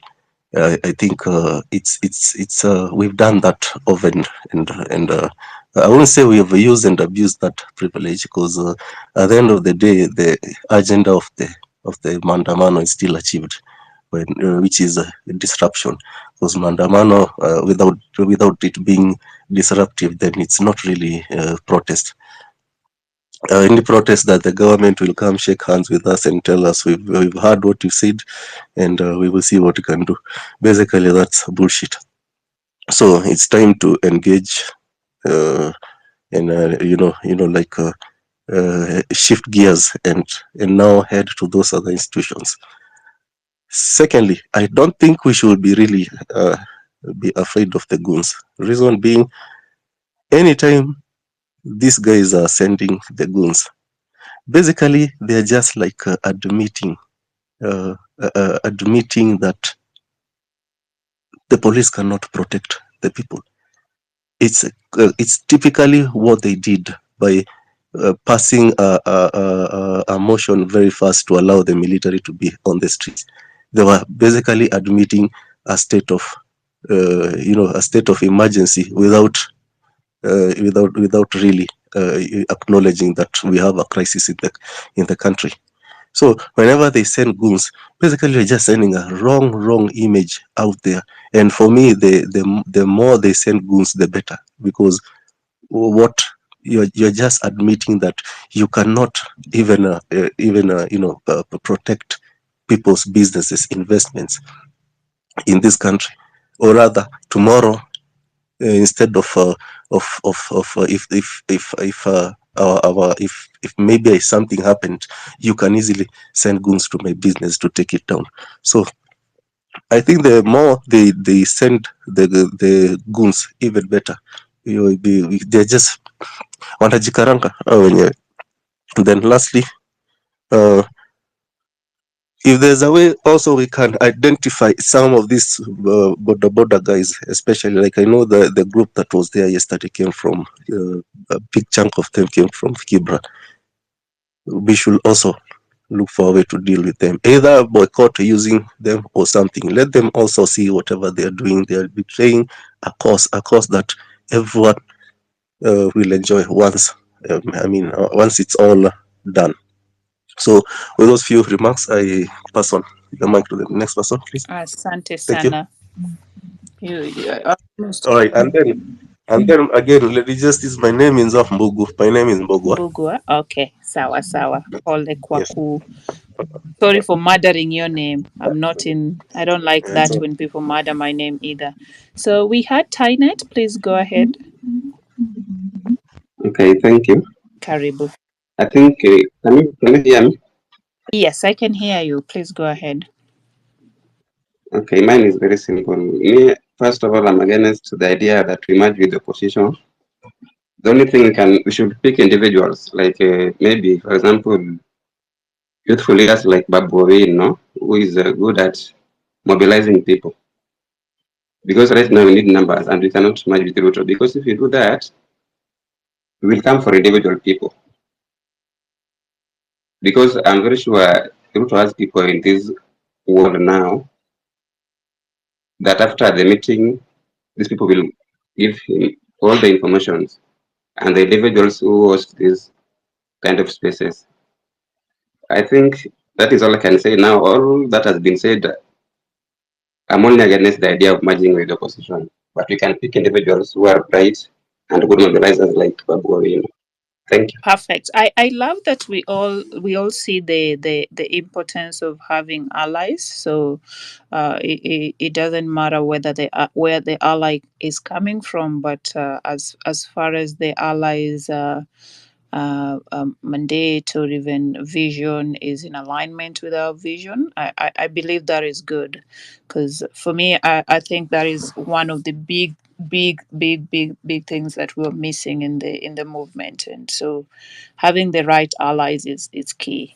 I think it's we've done that often, and I wouldn't say we have used and abused that privilege, because at the end of the day, the agenda of the Mandamano is still achieved, which is a disruption. Because Mandamano, without it being disruptive, then it's not really protest. Any protest that the government will come shake hands with us and tell us we've heard what you said, and we will see what we can do. Basically, that's bullshit. So it's time to engage and shift gears and now head to those other institutions. Secondly, I don't think we should be really be afraid of the goons. Reason being, anytime these guys are sending the goons, basically they're just like admitting that the police cannot protect the people. It's typically what they did by passing a motion very fast to allow the military to be on the streets. They were basically admitting a state of emergency without really acknowledging that we have a crisis in the country. So whenever they send goons, basically they're just sending a wrong image out there. And for me, the more they send goons, the better, because what you're just admitting that you cannot even protect people's businesses, investments in this country, or rather tomorrow, instead of if maybe something happened, you can easily send goons to my business to take it down. So I think the more they send the goons, even better. They're just wanajikaranga hao wenyewe. Then lastly, if there's a way also we can identify some of these border guys, especially like I know the group that was there yesterday came from a big chunk of them came from Kibra. We should also look for a way to deal with them, either boycott using them or something. Let them also see whatever they're doing. They're betraying a cause that everyone will enjoy once. Once it's all done. So with those few remarks, I pass on the mic to the next person, please. Asante Thank you. sana. All right, and then again, Lady Justice, my name is Mbugu. My name is Mbogwa. Mbugua. Okay, sawa sawa. Pole kwa Yes. Sorry for murdering your name. I don't like that Yes. when people murder my name either. So we had Tynet. Please go ahead. Okay, thank you. Karibu. I think, can you hear me? Yes, I can hear you. Please go ahead. Okay, mine is very simple. Me, first of all, I'm against the idea that we merge with the opposition. The only thing we should pick individuals, like maybe, for example, youthful leaders like Babu Owino, who is good at mobilizing people. Because right now we need numbers and we cannot merge with Ruto. Because if you do that, we will come for individual people. Because I'm very sure Ruto has people in this world now that after the meeting, these people will give him all the information and the individuals who host these kind of spaces. I think that is all I can say now. All that has been said, I'm only against the idea of merging with the opposition. But we can pick individuals who are bright and good mobilizers like Babu Owino. Thank you. Perfect. I love that we all see the importance of having allies. So it doesn't matter whether where the ally is coming from, but as far as the allies mandate or even vision is in alignment with our vision, I believe that is good, because for me, I think that is one of the big things that we're missing in the movement, and so having the right allies is key.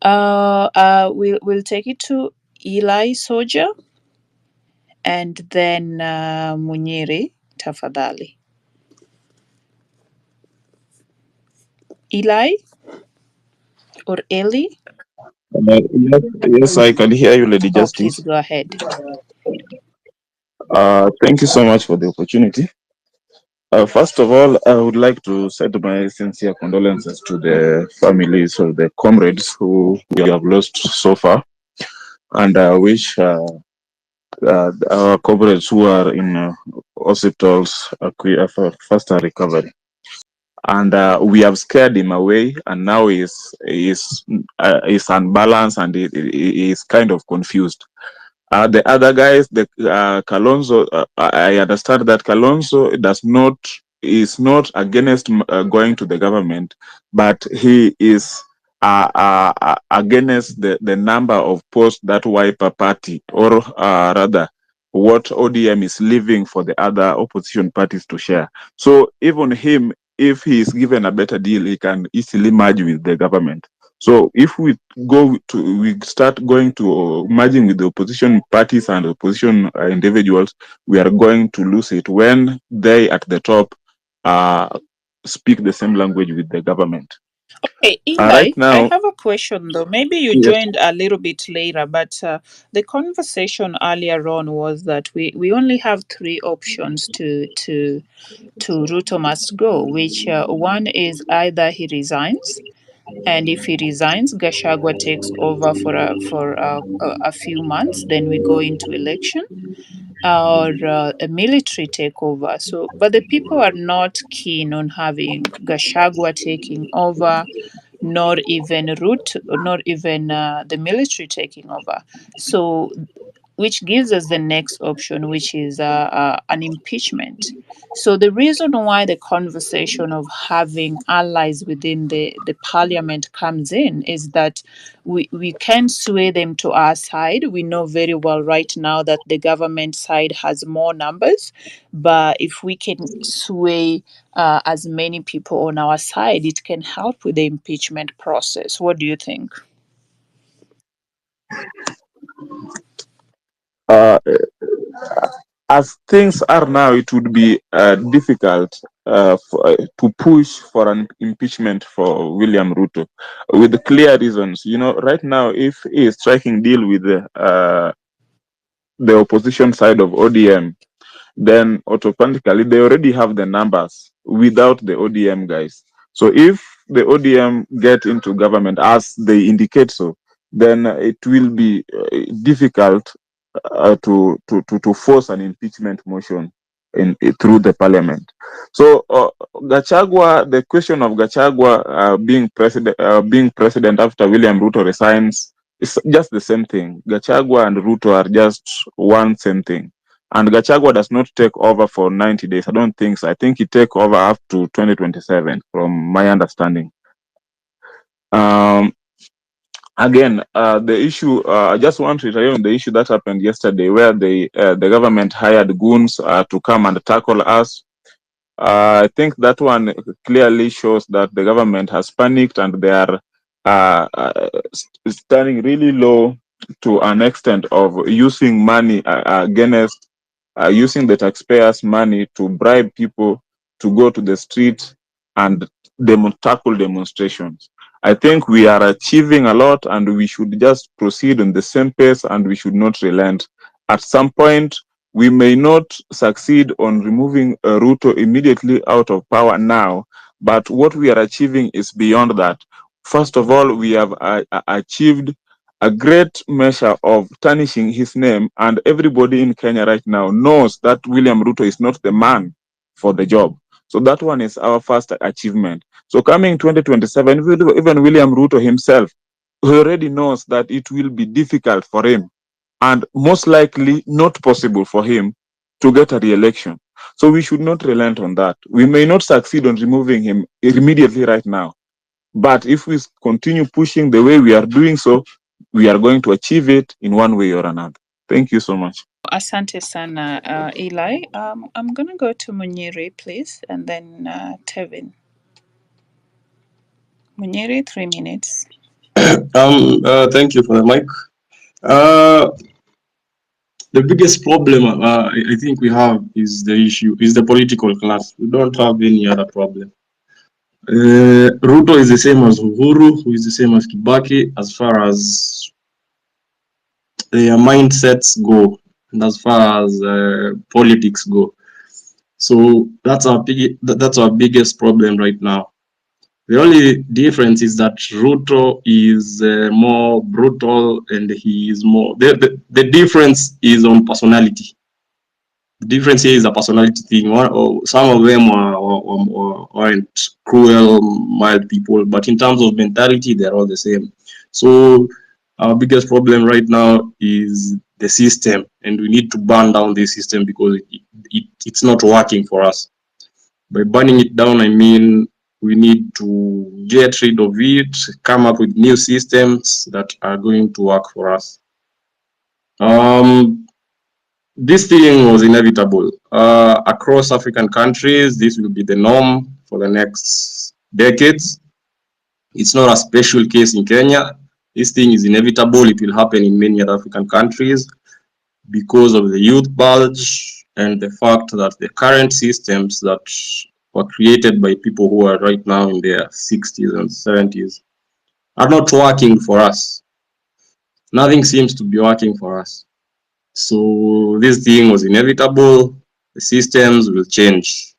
We'll take it to Eli Soja, and then Munyiri, tafadhali. Eli or Eli? Yes, I can hear you, Lady Oh, please Justice. go ahead. Thank you so much for the opportunity. First of all, I would like to send my sincere condolences to the families of the comrades who we have lost so far, and I wish our comrades who are in hospitals a faster recovery. And we have scared him away, and now he's unbalanced and he is kind of confused. The other guys, the Kalonzo, I understand that Kalonzo is not against going to the government, but he is against the number of posts that Wiper Party, or rather, what ODM is leaving for the other opposition parties to share. So even him, if he is given a better deal, he can easily merge with the government. So if we start going to merging with the opposition parties and opposition individuals, we are going to lose it when they at the top speak the same language with the government. Okay, Eli, right now, I have a question though. Maybe you joined a little bit later, but the conversation earlier on was that we only have three options to Ruto must go, which one is either he resigns, and if he resigns, Gashagwa takes over for a few months, then we go into election. or a military takeover. So, but the people are not keen on having Gachagua taking over, nor even nor even the military taking over. So, which gives us the next option, which is an impeachment. So the reason why the conversation of having allies within the parliament comes in is that we can sway them to our side. We know very well right now that the government side has more numbers, but if we can sway as many people on our side, it can help with the impeachment process. What do you think? Uh, as things are now, it would be difficult to push for an impeachment for William Ruto with clear reasons. You know, right now, if he is striking deal with the opposition side of ODM, then automatically they already have the numbers without the ODM guys. So if the ODM get into government as they indicate so, then it will be difficult to force an impeachment motion through the parliament. So Gachagua, the question of Gachagua being president after William Ruto resigns, is just the same thing. Gachagua and Ruto are just one same thing. And Gachagua does not take over for 90 days. I don't think so. I think he take over up to 2027, from my understanding. Again, the issue, I just want to reiterate on the issue that happened yesterday where the government hired goons to come and tackle us. I think that one clearly shows that the government has panicked and they are standing really low to an extent of using money against using the taxpayers' money to bribe people to go to the street and tackle demonstrations. I think we are achieving a lot and we should just proceed on the same pace and we should not relent. At some point, we may not succeed on removing Ruto immediately out of power now, but what we are achieving is beyond that. First of all, we have achieved a great measure of tarnishing his name, and everybody in Kenya right now knows that William Ruto is not the man for the job. So that one is our first achievement. So coming 2027, even William Ruto himself already knows that it will be difficult for him and most likely not possible for him to get a re-election. So we should not relent on that. We may not succeed on removing him immediately right now, but if we continue pushing the way we are doing so, we are going to achieve it in one way or another. Thank you so much. Asante sana, Eli. I'm going to go to Munyiri, please, and then Tevin. Munyiri, 3 minutes. Thank you for the mic. The biggest problem I think we have is the political class. We don't have any other problem. Ruto is the same as Uhuru, who is the same as Kibaki, as far as their mindsets go, and as far as politics go. So that's our biggest problem right now. The only difference is that Ruto is more brutal, and he is more. The difference is on personality. The difference here is a personality thing. Some of them aren't cruel, mild people, but in terms of mentality, they're all the same. So our biggest problem right now is the system, and we need to burn down this system because it's not working for us. By burning it down, I mean we need to get rid of it, come up with new systems that are going to work for us. This thing was inevitable. Across African countries, this will be the norm for the next decades. It's not a special case in Kenya. This thing is inevitable. It will happen in many other African countries because of the youth bulge and the fact that the current systems that were created by people who are right now in their 60s and 70s are not working for us. Nothing seems to be working for us. So this thing was inevitable. The systems will change.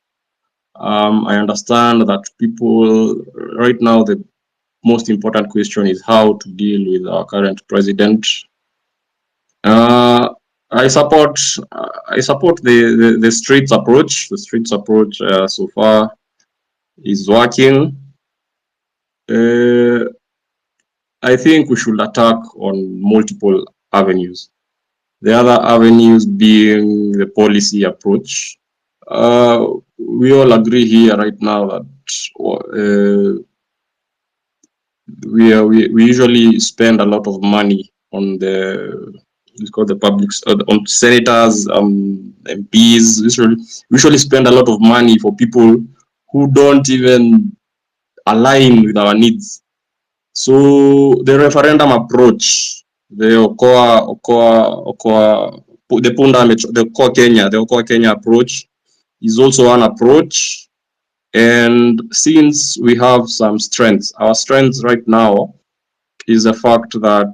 I understand that people right now, the most important question is how to deal with our current president. I support the streets approach. The streets approach so far is working. I think we should attack on multiple avenues. The other avenues being the policy approach. We all agree here right now that we usually spend a lot of money on it's called the public on senators, MPs. We usually spend a lot of money for people who don't even align with our needs. So the referendum approach, the Okoa Kenya approach is also an approach. And since we have some strengths, our strengths right now is the fact that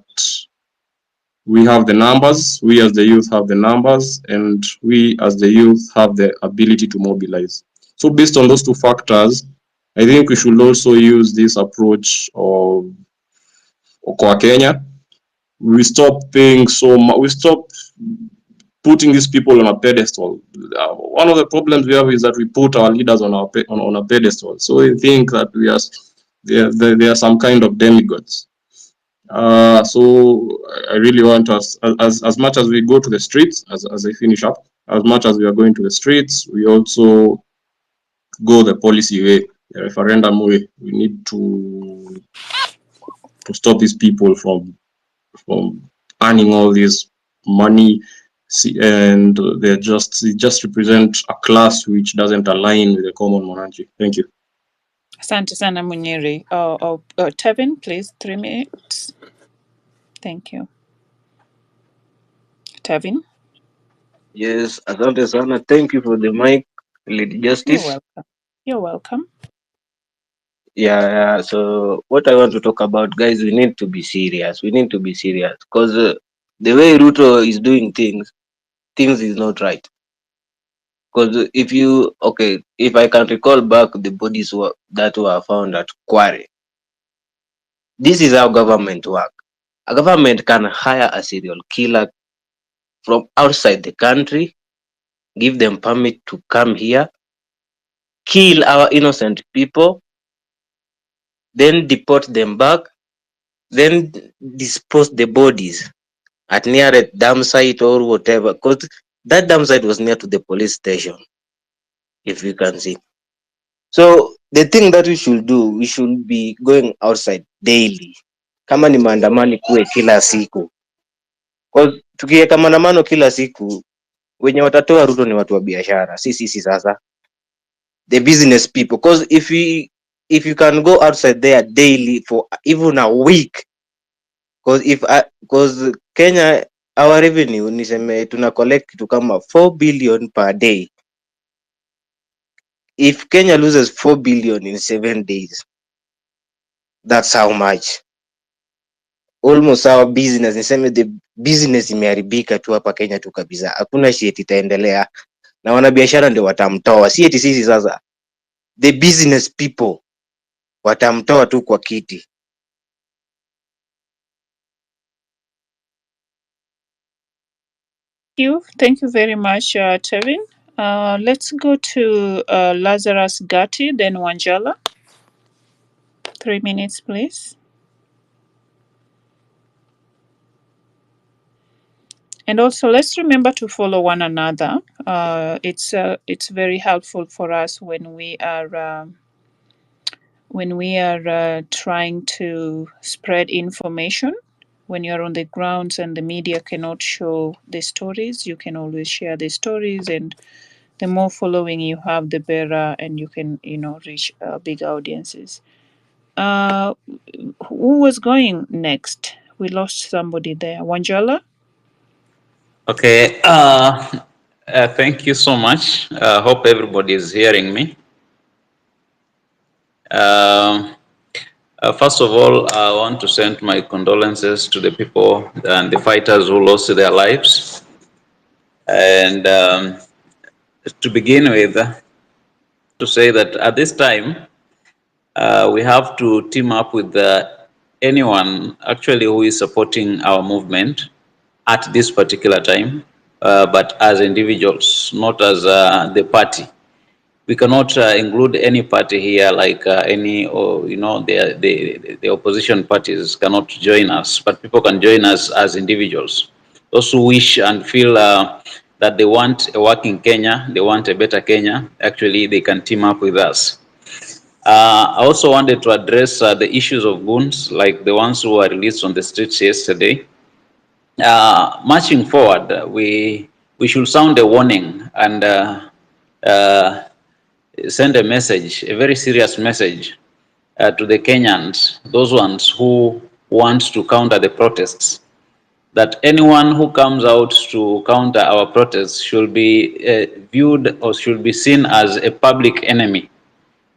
we have the numbers, we as the youth have the numbers, and we as the youth have the ability to mobilize. So based on those two factors, I think we should also use this approach of Okoa Kenya. We stop paying so much, we stop putting these people on a pedestal. One of the problems we have is that we put our leaders on a pedestal. So we think that they are some kind of demigods. So I really want us, as much as we go to the streets, as I finish up, as much as we are going to the streets, we also go the policy way, the referendum way. We need to stop these people from earning all this money, and they just represent a class which doesn't align with the common monarchy. Thank you. Asante sana Munyiri. Tevin, please, 3 minutes. Thank you. Tevin? Yes, asante sana. Thank you for the mic, Lady You're Justice. welcome. You're welcome. Yeah, so what I want to talk about, guys, we need to be serious. We need to be serious because the way Ruto is doing things is not right. Because if I can recall back the bodies that were found at Kware, this is how government work. A government can hire a serial killer from outside the country, give them permit to come here, kill our innocent people, then deport them back, then dispose the bodies at near a dam site or whatever, because that dam site was near to the police station, if you can see. So the thing that we should do, we should be going outside daily. Kama ni maandamano kuwe kila siku. Because tukiweka maandamano kila siku, wenye watatoa Ruto ni watu wa biashara. Sisi sasa. The business people. Because if you can go outside there daily for even a week, because Kenya, our revenue niseme tuna collect kitu kama 4 billion per day. If Kenya loses 4 billion in 7 days, that's how much. Almost our business, niseme the business imeharibika tu hapa Kenya tu kabisa. Hakuna shit itaendelea. Na wanabiashara ndio watamtoa. Si eti sisi sasa. The business people watamtoa tu kwa kiti. Thank you very much, Tevin. Let's go to Lazarus Gatti, then Wanjala. 3 minutes, please. And also, let's remember to follow one another. It's very helpful for us when we are trying to spread information. When you're on the grounds and the media cannot show the stories, you can always share the stories, and the more following you have, the better, and you can reach big audiences. Who was going next? We lost somebody there. Wanjala? Okay. Thank you so much. Hope everybody is hearing me. First of all, I want to send my condolences to the people and the fighters who lost their lives. And to begin with, to say that at this time, we have to team up with anyone actually who is supporting our movement at this particular time. but as individuals, not as the party. We cannot include any party here, like any, or the opposition parties cannot join us, but people can join us as individuals. Those who wish and feel that they want a working Kenya, they want a better Kenya, actually they can team up with us. I also wanted to address the issues of goons, like the ones who were released on the streets yesterday. Marching forward, we should sound a warning and uh, send a message, a very serious message to the Kenyans, those ones who want to counter the protests, that anyone who comes out to counter our protests should be viewed or should be seen as a public enemy.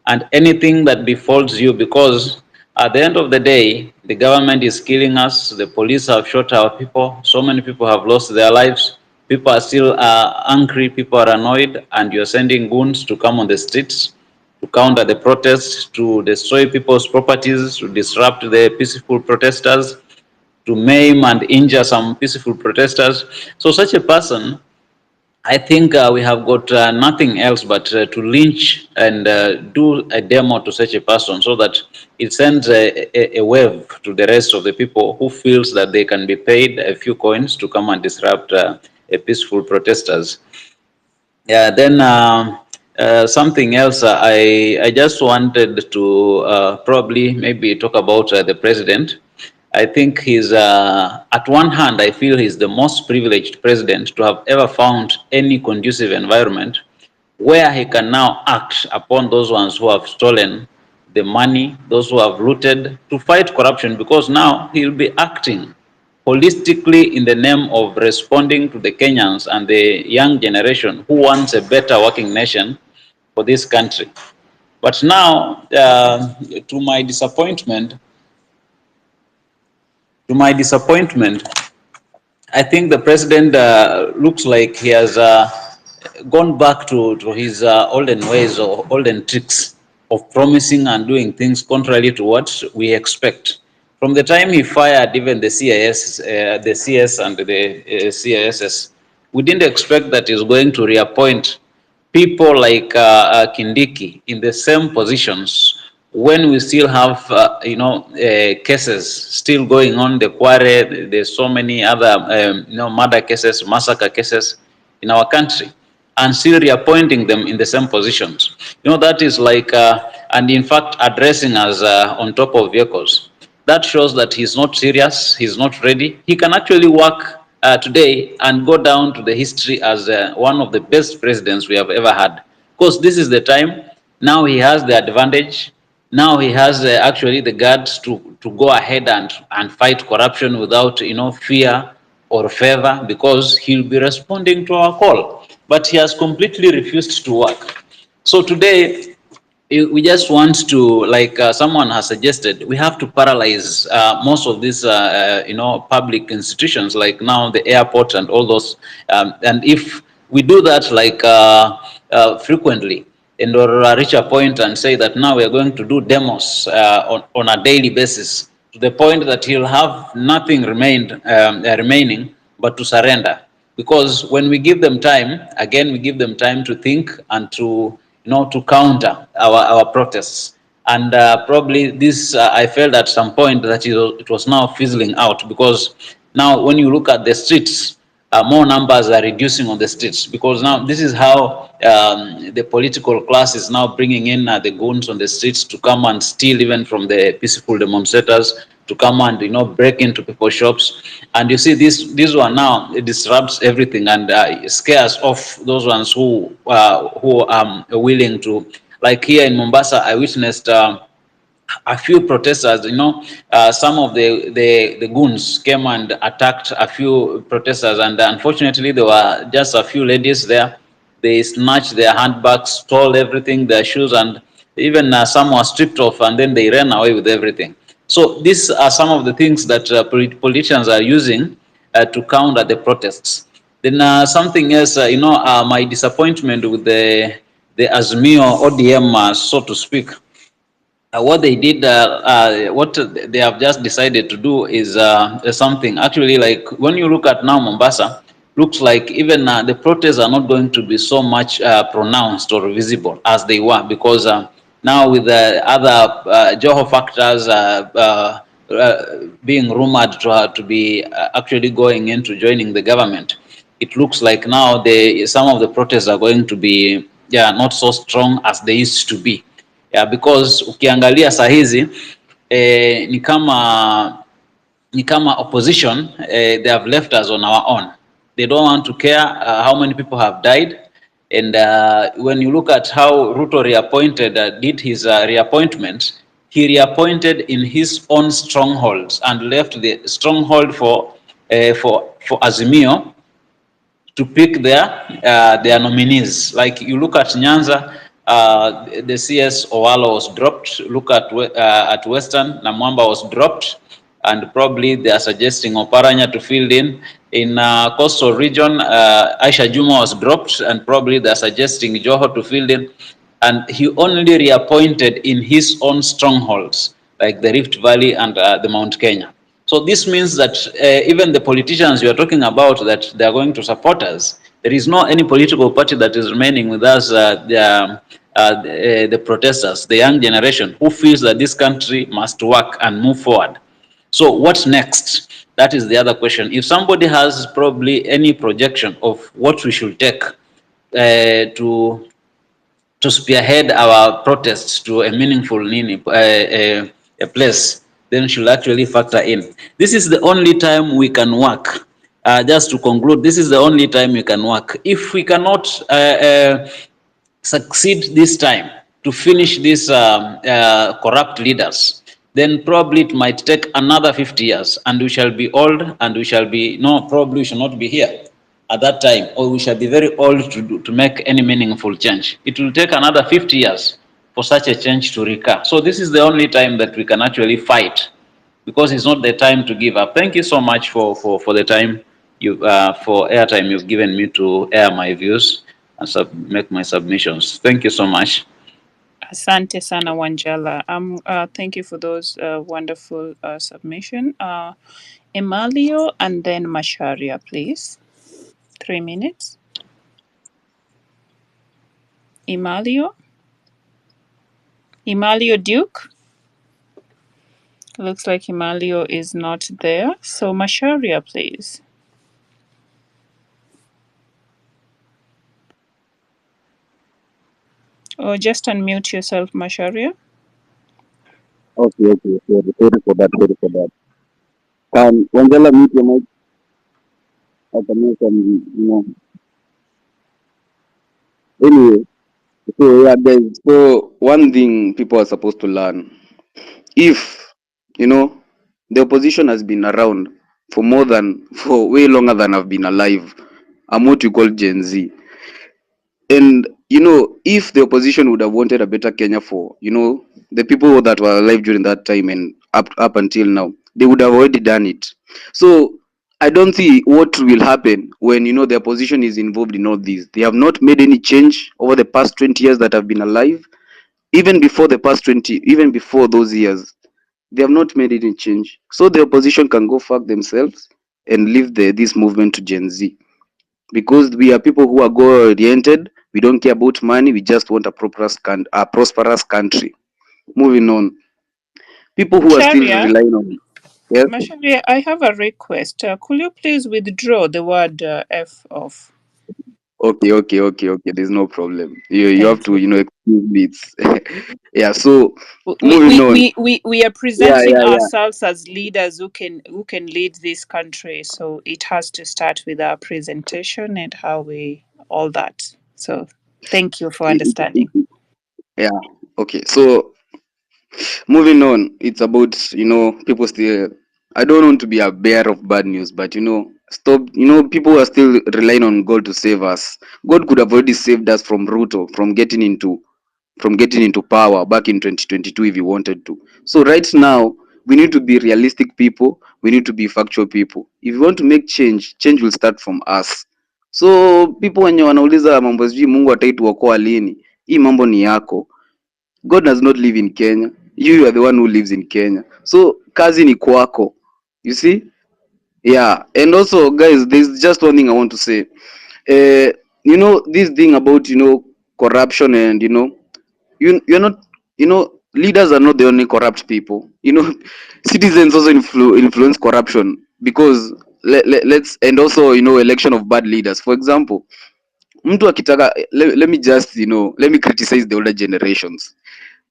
And anything that befalls you, because at the end of the day, the government is killing us, the police have shot our people, so many people have lost their lives, people are still angry, people are annoyed, and you're sending goons to come on the streets to counter the protests, to destroy people's properties, to disrupt the peaceful protesters, to maim and injure some peaceful protesters. So such a person, I think we have got nothing else but to lynch and do a demo to such a person, so that it sends a wave to the rest of the people who feels that they can be paid a few coins to come and disrupt a peaceful protesters. Yeah, then something else, I just wanted to probably maybe talk about the president. I think he's, at one hand, I feel he's the most privileged president to have ever found any conducive environment where he can now act upon those ones who have stolen the money, those who have looted, to fight corruption, because now he'll be acting holistically in the name of responding to the Kenyans and the young generation who wants a better working nation for this country. But now, to my disappointment, I think the president looks like he has gone back to his olden ways or olden tricks of promising and doing things contrary to what we expect. From the time he fired even the CIS, the CS and the CISS, we didn't expect that he's going to reappoint people like Kindiki in the same positions when we still have, cases still going on, the Kware, there's so many other, murder cases, massacre cases in our country, and still reappointing them in the same positions. That is like, and in fact, addressing us on top of vehicles. That shows that he's not serious, he's not ready. He can actually work today and go down to the history as one of the best presidents we have ever had. Because this is the time, now he has the advantage, now he has actually the guts to go ahead and fight corruption without fear or favor, because he'll be responding to our call. But he has completely refused to work. So today, we just want to, like someone has suggested, we have to paralyze most of these, public institutions, like now the airport and all those. And if we do that, like frequently, and or reach a point and say that now we are going to do demos on a daily basis, to the point that he'll have nothing remaining but to surrender. Because when we give them time, again, we give them time to think and to to counter our protests. And probably this, I felt at some point that it was now fizzling out, because now when you look at the streets, more numbers are reducing on the streets, because now this is how the political class is now bringing in the goons on the streets to come and steal even from the peaceful demonstrators, to come and break into people's shops. And you see this one now, it disrupts everything and scares off those ones who are willing to, like here in Mombasa, I witnessed a few protesters, some of the goons came and attacked a few protesters, and unfortunately there were just a few ladies there. They snatched their handbags, stole everything, their shoes, and even some were stripped off, and then they ran away with everything. So these are some of the things that politicians are using to counter the protests. Then something else, my disappointment with the Azmio ODM, so to speak. What they did, what they have just decided to do is something. Actually, like when you look at now Mombasa, looks like even the protests are not going to be so much pronounced or visible as they were, because now with the other Joho factors being rumored to be actually going into joining the government, it looks like now some of the protests are going to be not so strong as they used to be. Because ukiangalia saa hizi ni kama opposition, they have left us on our own. They don't want to care how many people have died. And when you look at how Ruto did his reappointment, he reappointed in his own strongholds and left the stronghold for Azimio to pick their nominees. Like you look at Nyanza, the CS Owalo was dropped. Look at Western, Namwamba was dropped, and probably they are suggesting Oparanya to fill in. In coastal region, Aisha Juma was dropped, and probably they are suggesting Joho to fill in. And he only reappointed in his own strongholds, like the Rift Valley and the Mount Kenya. So this means that even the politicians you are talking about that they are going to support us, there is no any political party that is remaining with us, the protesters, the young generation, who feels that this country must work and move forward. So what's next? That is the other question. If somebody has probably any projection of what we should take to spearhead our protests to a meaningful a place, then should actually factor in. This is the only time we can work. Just to conclude, this is the only time we can work. If we cannot succeed this time to finish these corrupt leaders, then probably it might take another 50 years, and we shall be old, and we shall be, no, probably we shall not be here at that time, or we shall be very old to make any meaningful change. It will take another 50 years for such a change to recur. So this is the only time that we can actually fight, because it's not the time to give up. Thank you so much for the time for airtime you've given me to air my views and make my submissions. Thank you so much. Asante sana Wanjala. Thank you for those wonderful submission. Emalio and then Masharia, please. 3 minutes. Emalio Duke. Looks like Emalio is not there. So Masharia, please. Or just unmute yourself, Masharia. Okay. Sorry for that. Wanjala, mute your mic. I can make some, Anyway, so one thing people are supposed to learn, if, the opposition has been around for way longer than I've been alive, I'm what you call Gen Z. And, if the opposition would have wanted a better Kenya for, the people that were alive during that time and up until now, they would have already done it. So I don't see what will happen when, the opposition is involved in all this. They have not made any change over the past 20 years that I've been alive. Even before even before those years, they have not made any change. So the opposition can go fuck themselves and leave this movement to Gen Z. Because we are people who are goal oriented. We don't care about money. We just want a prosperous country. Moving on. People who are still relying on. Yes. Masharia, I have a request. Could you please withdraw the word F off? Okay. There's no problem. You have to, excuse me. Yeah. So moving on. We are presenting ourselves as leaders who can lead this country. So it has to start with our presentation and how we all that. So thank you for understanding. Yeah. Okay. So moving on, it's about, people still, I don't want to be a bearer of bad news, but stop, people are still relying on God to save us. God could have already saved us from Ruto, from getting into power back in 2022 if he wanted to. So right now, we need to be realistic people, we need to be factual people. If you want to make change will start from us. So people wenye wanauliza mambo sijui Mungu ataituokoa lini, hii mambo ni yako. God does not live in Kenya. You are the one who lives in Kenya. So kazi ni kwako. You see? Yeah, and also, guys, there's just one thing I want to say. You know, this thing about, you know, corruption, and you know, you're not, you know, leaders are not the only corrupt people. You know, citizens also influence corruption, because let's, and also, you know, election of bad leaders. For example, mtu akitaka, let me just, you know, let me criticize the older generations.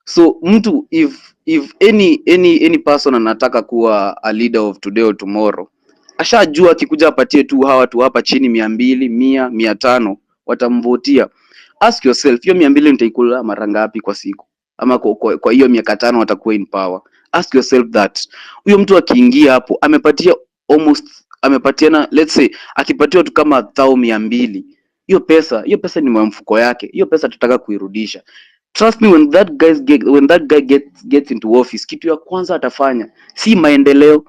So mtu, if any person anataka kuwa a leader of today or tomorrow, ashajua akikuja apatie tu hawa watu hapa chini 200, 100, 500 watamvotia. Ask yourself, hiyo 200 nitaikula mara ngapi kwa siku, ama kwa hiyo miaka 5 watakuwa in power? Ask yourself that. Huyo mtu akiingia hapo amepatia almost, amepatiana, let's say akipatiwa tu kama 200, hiyo pesa ni mfuko yake, hiyo pesa tutataka kuirudisha. Trust me, when that guy gets into office, kitu ya kwanza atafanya si maendeleo,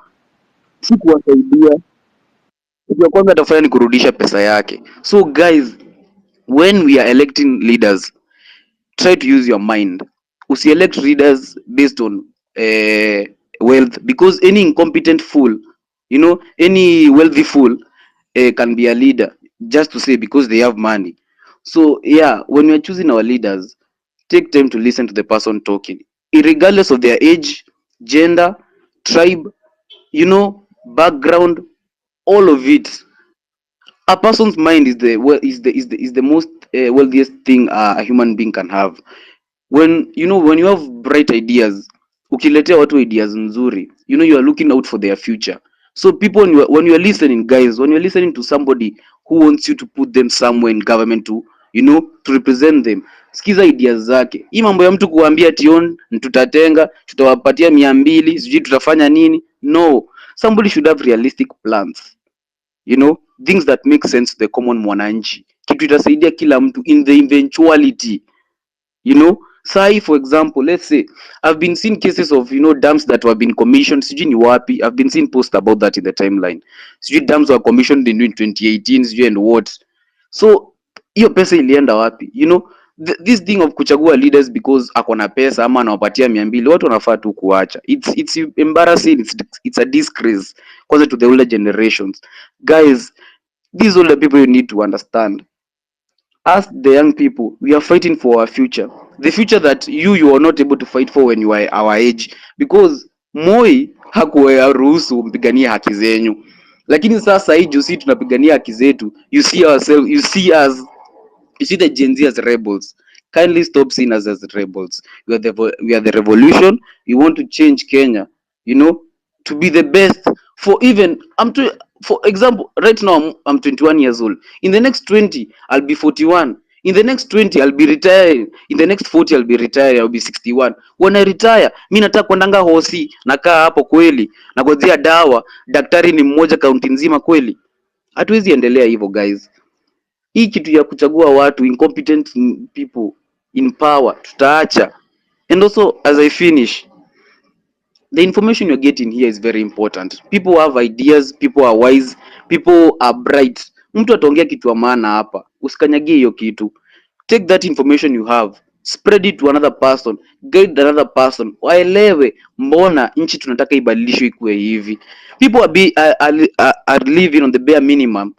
si kuwasaidia. Kitu ya kwanza atafanya ni kurudisha pesa yake. So guys, when we are electing leaders, try to use your mind. Usi-elect leaders based on wealth, because any incompetent fool, you know, any wealthy fool can be a leader just to say because they have money. So yeah, when we are choosing our leaders, take time to listen to the person talking, regardless of their age, gender, tribe, you know, background, all of it. A person's mind is the most wealthiest thing a human being can have. When, you know, when you have bright ideas, ukiletea watu ideas nzuri, you know, you are looking out for their future. So people, when you are listening, guys, when you are listening to somebody who wants you to put them somewhere in government to, you know, to represent them, sikiza ideas zake. Hii mambo ya mtu kuambia tion tutatenga, tutawapatia 200, sijui tutafanya nini, no. Somebody should have realistic plans, you know, things that make sense to the common mwananchi, kitu itasaidia kila mtu in the eventuality, you know. Sai, for example, let's say I've been seeing cases of, you know, dams that were been commissioned, sijui ni wapi, I've been seeing posts about that in the timeline, sijui dams were commissioned in 2018, sijui and what. So hiyo pesa ilienda wapi, you know? This thing of kuchagua leaders because akona pesa ama anawapatia 200, watu wanafaa tu kuacha. It's embarrassing, it's a disgrace kwanza to the older generations. Guys, these older people, you need to understand, ask the young people, we are fighting for our future, the future that you are not able to fight for when you are our age, because Moi hakuwaruhusu mpigania haki zenyu, lakini sasa hii juzi tunapigania haki zetu. You see ourselves, you see the Gen Z as rebels. Kindly stop seeing us as rebels. We are the revolution. We want to change Kenya, you know, to be the best. For even for example, right now I'm 21 years old. In the next 20, I'll be 41. In the next 20, I'll be retired. In the next 40, I'll be retired. I'll be 61. When I retire, mi nataka kwendanga hosi, nakaa hapo kweli, nagojea dawa, daktari ni mmoja kaunti nzima kweli. Hatuwezi endelea hivyo, guys. Hii kitu ya kuchagua watu incompetent people in power tutaacha. And also, as I finish, the information you're getting here is very important. People have ideas, people are wise, people are bright. Mtu ataongea kitu maana hapa, usikanyagie hiyo kitu. Take that information you have, spread it to another person, guide another person, waelewe mbona nchi tunataka ibadilishwe ikuwe hivi. People are living on the bare minimum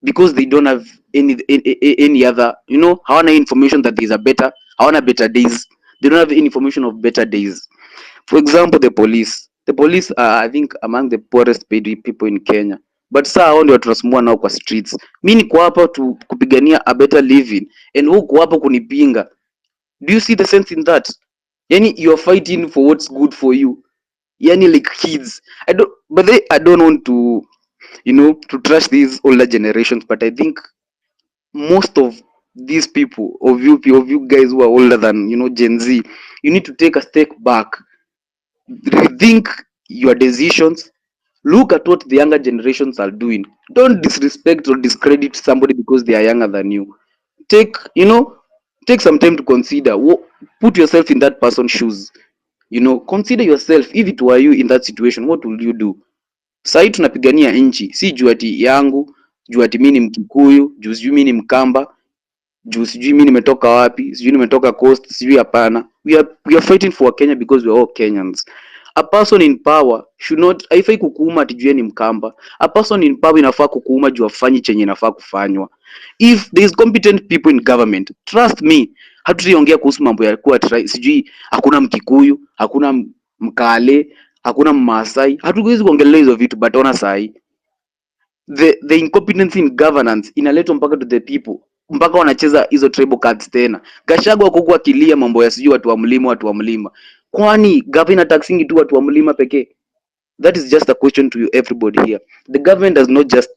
because they don't have any other, you know, hawana information that there's a better, hawana better days. They don't have any information of better days. For example, the police are, I think, among the poorest paid people in Kenya, but saa hao ndio tunasumbua nao kwa streets. Mi niko hapa kupigania a better living, and huko hapo kunipinga. Do you see the sense in that? Yani, you're fighting for what's good for you, yani like kids. I don't want to, you know, to trash these older generations, but I think most of these people, of you guys who are older than, you know, Gen Z, you need to take a step back, rethink your decisions, look at what the younger generations are doing. Don't disrespect or discredit somebody because they are younger than you. Take some time to consider, put yourself in that person's shoes, you know, consider yourself. If it were you in that situation, what would you do? Sahii tunapigania nchi, si juu ati yangu, juu ati mimi ni Mkikuyu, juu sijui mimi ni Mkamba, juu sijui mimi nimetoka wapi, sijui nimetoka coast, sijui hapana. We are fighting for Kenya because we are all Kenyans. A person in power should not, haifai kukuuma ati juu yeye ni Mkamba. A person in power inafaa kukuuma juu afanyi chenye inafaa kufanywa. If there is competent people in government, trust me, hatutaongea kuhusu mambo ya kuwa sijui hakuna Mkikuyu, hakuna Mkale, hakuna Mmasai. Hatuwezi kuongelea hizo vitu, but ona sahi the incompetence in governance inaletwa mpaka to the people, mpaka wanacheza hizo tribal cards tena. Gachagua huko akilia mambo ya sijui watu wa mlima. Kwani government taxing tu watu wa mlima pekee? That is just a question to you everybody here. The government does not just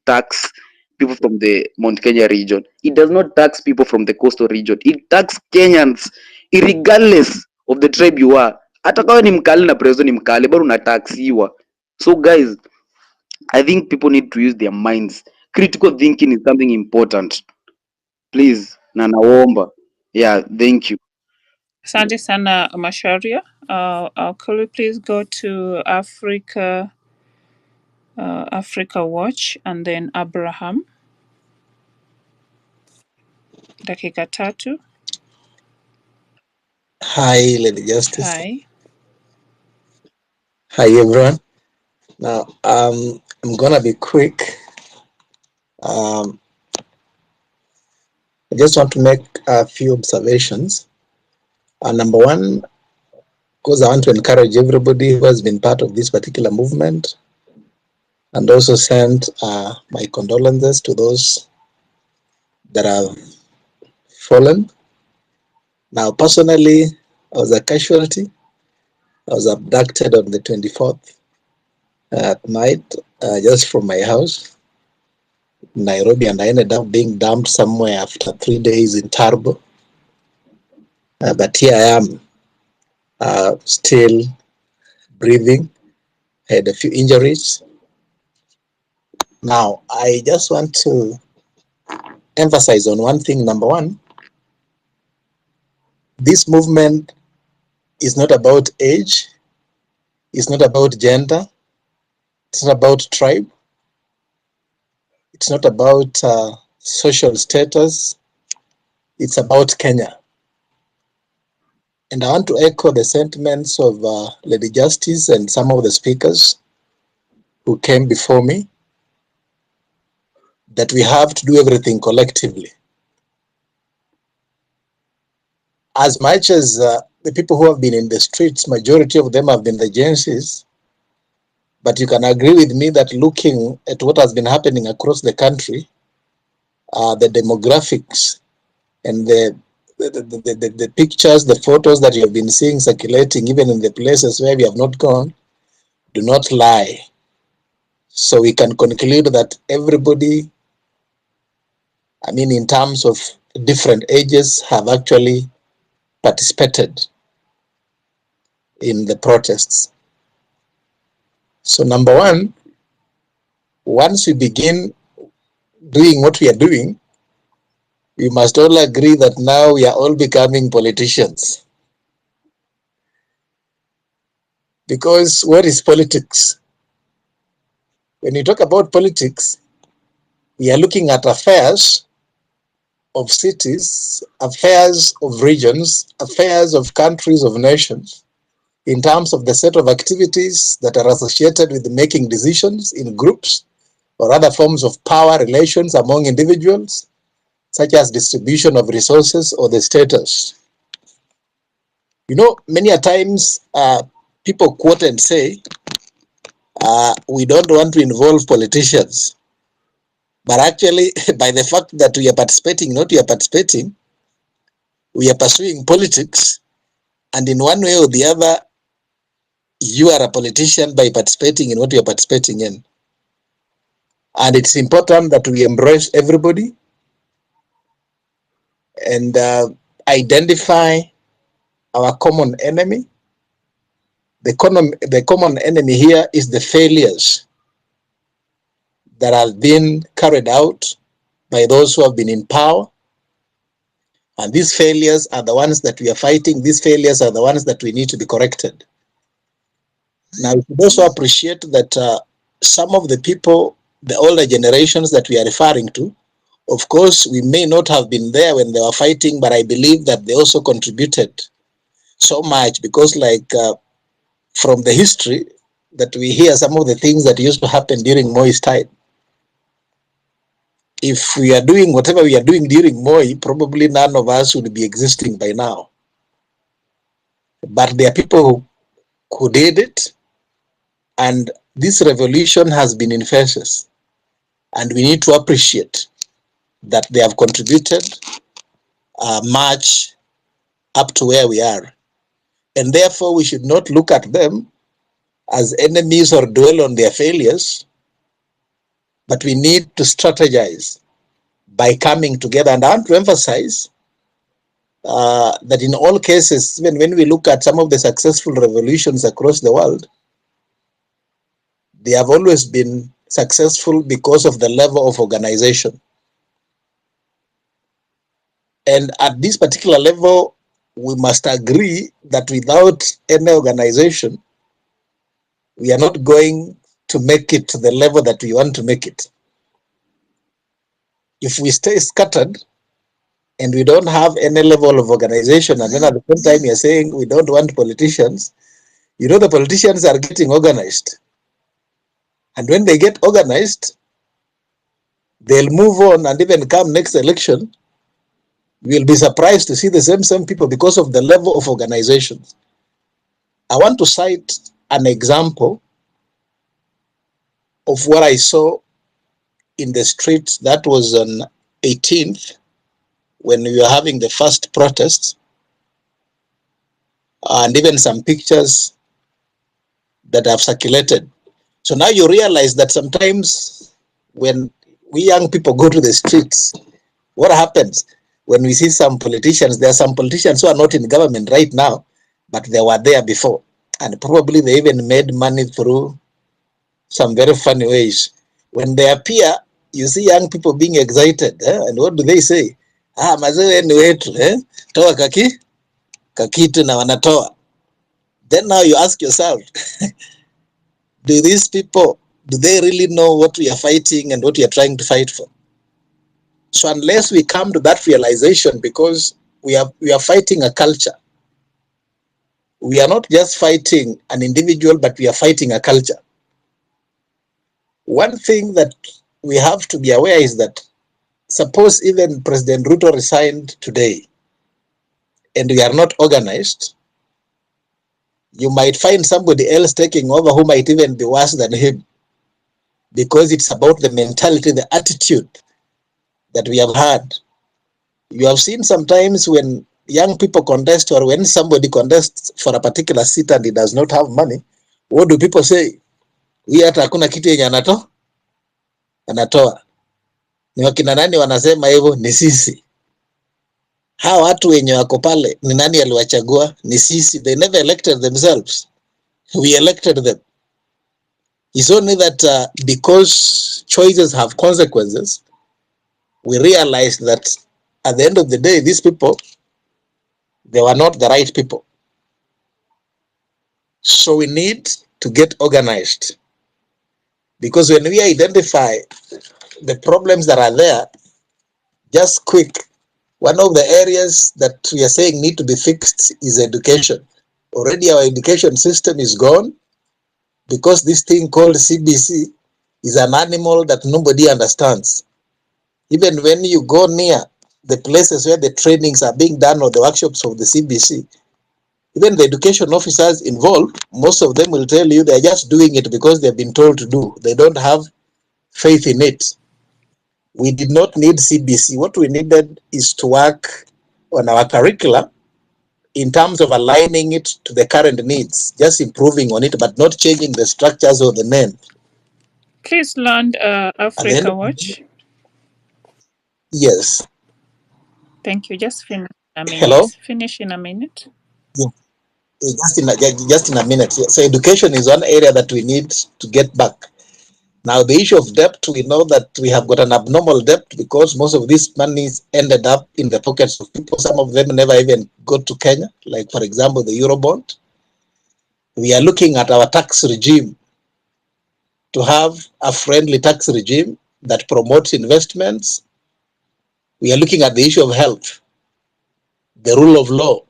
tax people from the Mount Kenya region. It does not tax people from the coastal region. It tax Kenyans regardless of the tribe you are. Hata kama ni Mkale na preso ni Mkale, bado unataxiwa. So guys, I think people need to use their minds. Critical thinking is something important. Please, na naomba. Yeah, thank you. Asante sana Masharia. Could we please go to Africa Watch and then Abraham? Dakika tatu. Hi, Lady Justice. Hi. Hi, everyone. Now, I'm gonna be quick. I just want to make a few observations. Number one, because I want to encourage everybody who has been part of this particular movement, and also send my condolences to those that have fallen. Now, personally, I was a casualty. I was abducted on the 24th at night, just from my house in Nairobi, and I ended up being dumped somewhere after 3 days in Tarbo. But here I am, still breathing. I had a few injuries. Now, I just want to emphasize on one thing. Number one, this movement is not about age, it's not about gender, it's not about tribe, it's not about social status, it's about Kenya. And I want to echo the sentiments of Lady Justice and some of the speakers who came before me, that we have to do everything collectively. As much as the people who have been in the streets, majority of them have been the GenZs, but you can agree with me that looking at what has been happening across the country, the demographics and the pictures, the photos that you have been seeing circulating, even in the places where we have not gone, do not lie. So we can conclude that everybody, I mean, in terms of different ages, have actually participated in the protests. So number one, once we begin doing what we are doing, we must all agree that now we are all becoming politicians. Because what is politics? When you talk about politics, we are looking at affairs of cities, affairs of regions, affairs of countries, of nations, in terms of the set of activities that are associated with making decisions in groups or other forms of power relations among individuals, such as distribution of resources or the status. You know, many a times people quote and say, we don't want to involve politicians. But actually, by the fact that we are participating, not we are participating, we are pursuing politics, and in one way or the other, you are a politician by participating in what you are participating in. And it's important that we embrace everybody and identify our common enemy. The common enemy here is the failures that have been carried out by those who have been in power. And these failures are the ones that we are fighting. These failures are the ones that we need to be corrected. Now, we should also appreciate that some of the people, the older generations that we are referring to, of course, we may not have been there when they were fighting, but I believe that they also contributed so much, because like from the history that we hear some of the things that used to happen during Moi's time. If we are doing whatever we are doing during Moi, probably none of us would be existing by now. But there are people who did it, and this revolution has been in phases. And we need to appreciate that they have contributed much up to where we are. And therefore, we should not look at them as enemies or dwell on their failures, but we need to strategize by coming together. And I want to emphasize that in all cases, even when we look at some of the successful revolutions across the world, they have always been successful because of the level of organization. And at this particular level, we must agree that without any organization, we are not going to make it to the level that we want to make it. If we stay scattered and we don't have any level of organization, and then at the same time you're saying we don't want politicians, you know the politicians are getting organized. And when they get organized, they'll move on, and even come next election, we'll be surprised to see the same people because of the level of organization. I want to cite an example of what I saw in the streets. That was on 18th, when we were having the first protests, and even some pictures that have circulated. So now you realize that sometimes when we young people go to the streets, what happens when we see some politicians? There are some politicians who are not in government right now, but they were there before. And probably they even made money through some very funny ways. When they appear, you see young people being excited. And what do they say? Mazewe ni wetu, toa kakitu na wanatoa. Then now you ask yourself, do these people, do they really know what we are fighting and what we are trying to fight for? So unless we come to that realization, because we are fighting a culture, we are not just fighting an individual, but we are fighting a culture. One thing that we have to be aware is that suppose even President Ruto resigned today and we are not organized, you might find somebody else taking over who might even be worse than him, because it's about the mentality, the attitude that we have had. You have seen sometimes when young people contest, or when somebody contests for a particular seat and he does not have money, what do people say? We hata hakuna kitu yenye anatoa. Ni wakina nani wanasema hivyo? Ni sisi. Hawa watu wenye wako pale, ni nani aliwachagua? Ni sisi. They never elected themselves. We elected them. It's only that because choices have consequences, we realize that at the end of the day, these people, they were not the right people. So we need to get organized. Because when we identify the problems that are there, just quick, one of the areas that we are saying need to be fixed is education. Already our education system is gone, because this thing called CBC is an animal that nobody understands. Even when you go near the places where the trainings are being done or the workshops of the CBC, even the education officers involved, most of them will tell you they're just doing it because they've been told to do. They don't have faith in it. We did not need CBC. What we needed is to work on our curricula in terms of aligning it to the current needs, just improving on it, but not changing the structures or the name. Please land Africa Watch. Yes. Thank you. Just finish in a minute. Hello? Finish in a minute. Yeah. Just in a minute. So education is one area that we need to get back. Now, the issue of debt, we know that we have got an abnormal debt because most of these monies ended up in the pockets of people. Some of them never even got to Kenya, like, for example, the Eurobond. We are looking at our tax regime to have a friendly tax regime that promotes investments. We are looking at the issue of health, the rule of law.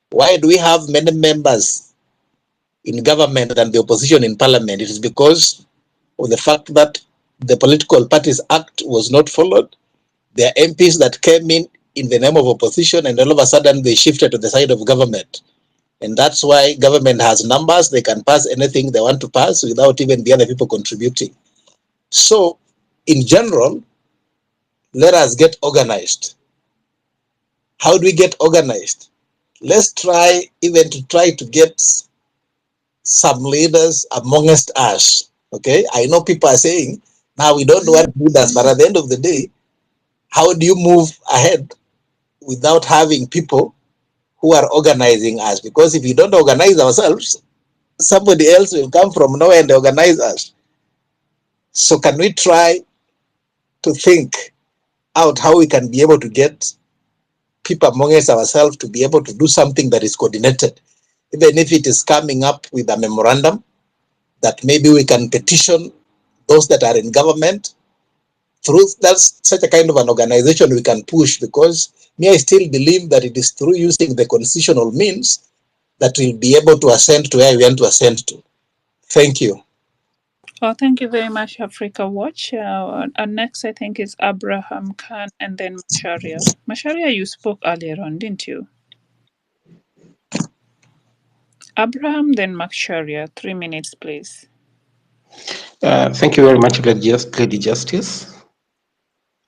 Why do we have many members in government than the opposition in parliament. It is because of the fact that the Political Parties Act was not followed. There are MPs that came in the name of opposition, and all of a sudden they shifted to the side of government. And that's why government has numbers. They can pass anything they want to pass without even the other people contributing. So, in general, let us get organized. How do we get organized? Let's try to get some leaders amongst us. Okay, I know people are saying, now we don't want leaders, but at the end of the day, how do you move ahead without having people who are organizing us? Because if we don't organize ourselves, somebody else will come from nowhere and organize us. So can we try to think out how we can be able to get people amongst ourselves to be able to do something that is coordinated, even if it is coming up with a memorandum that maybe we can petition those that are in government. Through that's such a kind of an organization we can push, because me, I still believe that it is through using the constitutional means that we'll be able to ascend to where we want to ascend to. Thank you. Well, thank you very much, Africa Watch. And next, I think, is Abraham Khan and then Macharia. Macharia, you spoke earlier on, didn't you? Abraham, then Macharia. 3 minutes, please. Thank you very much, Lady Justice.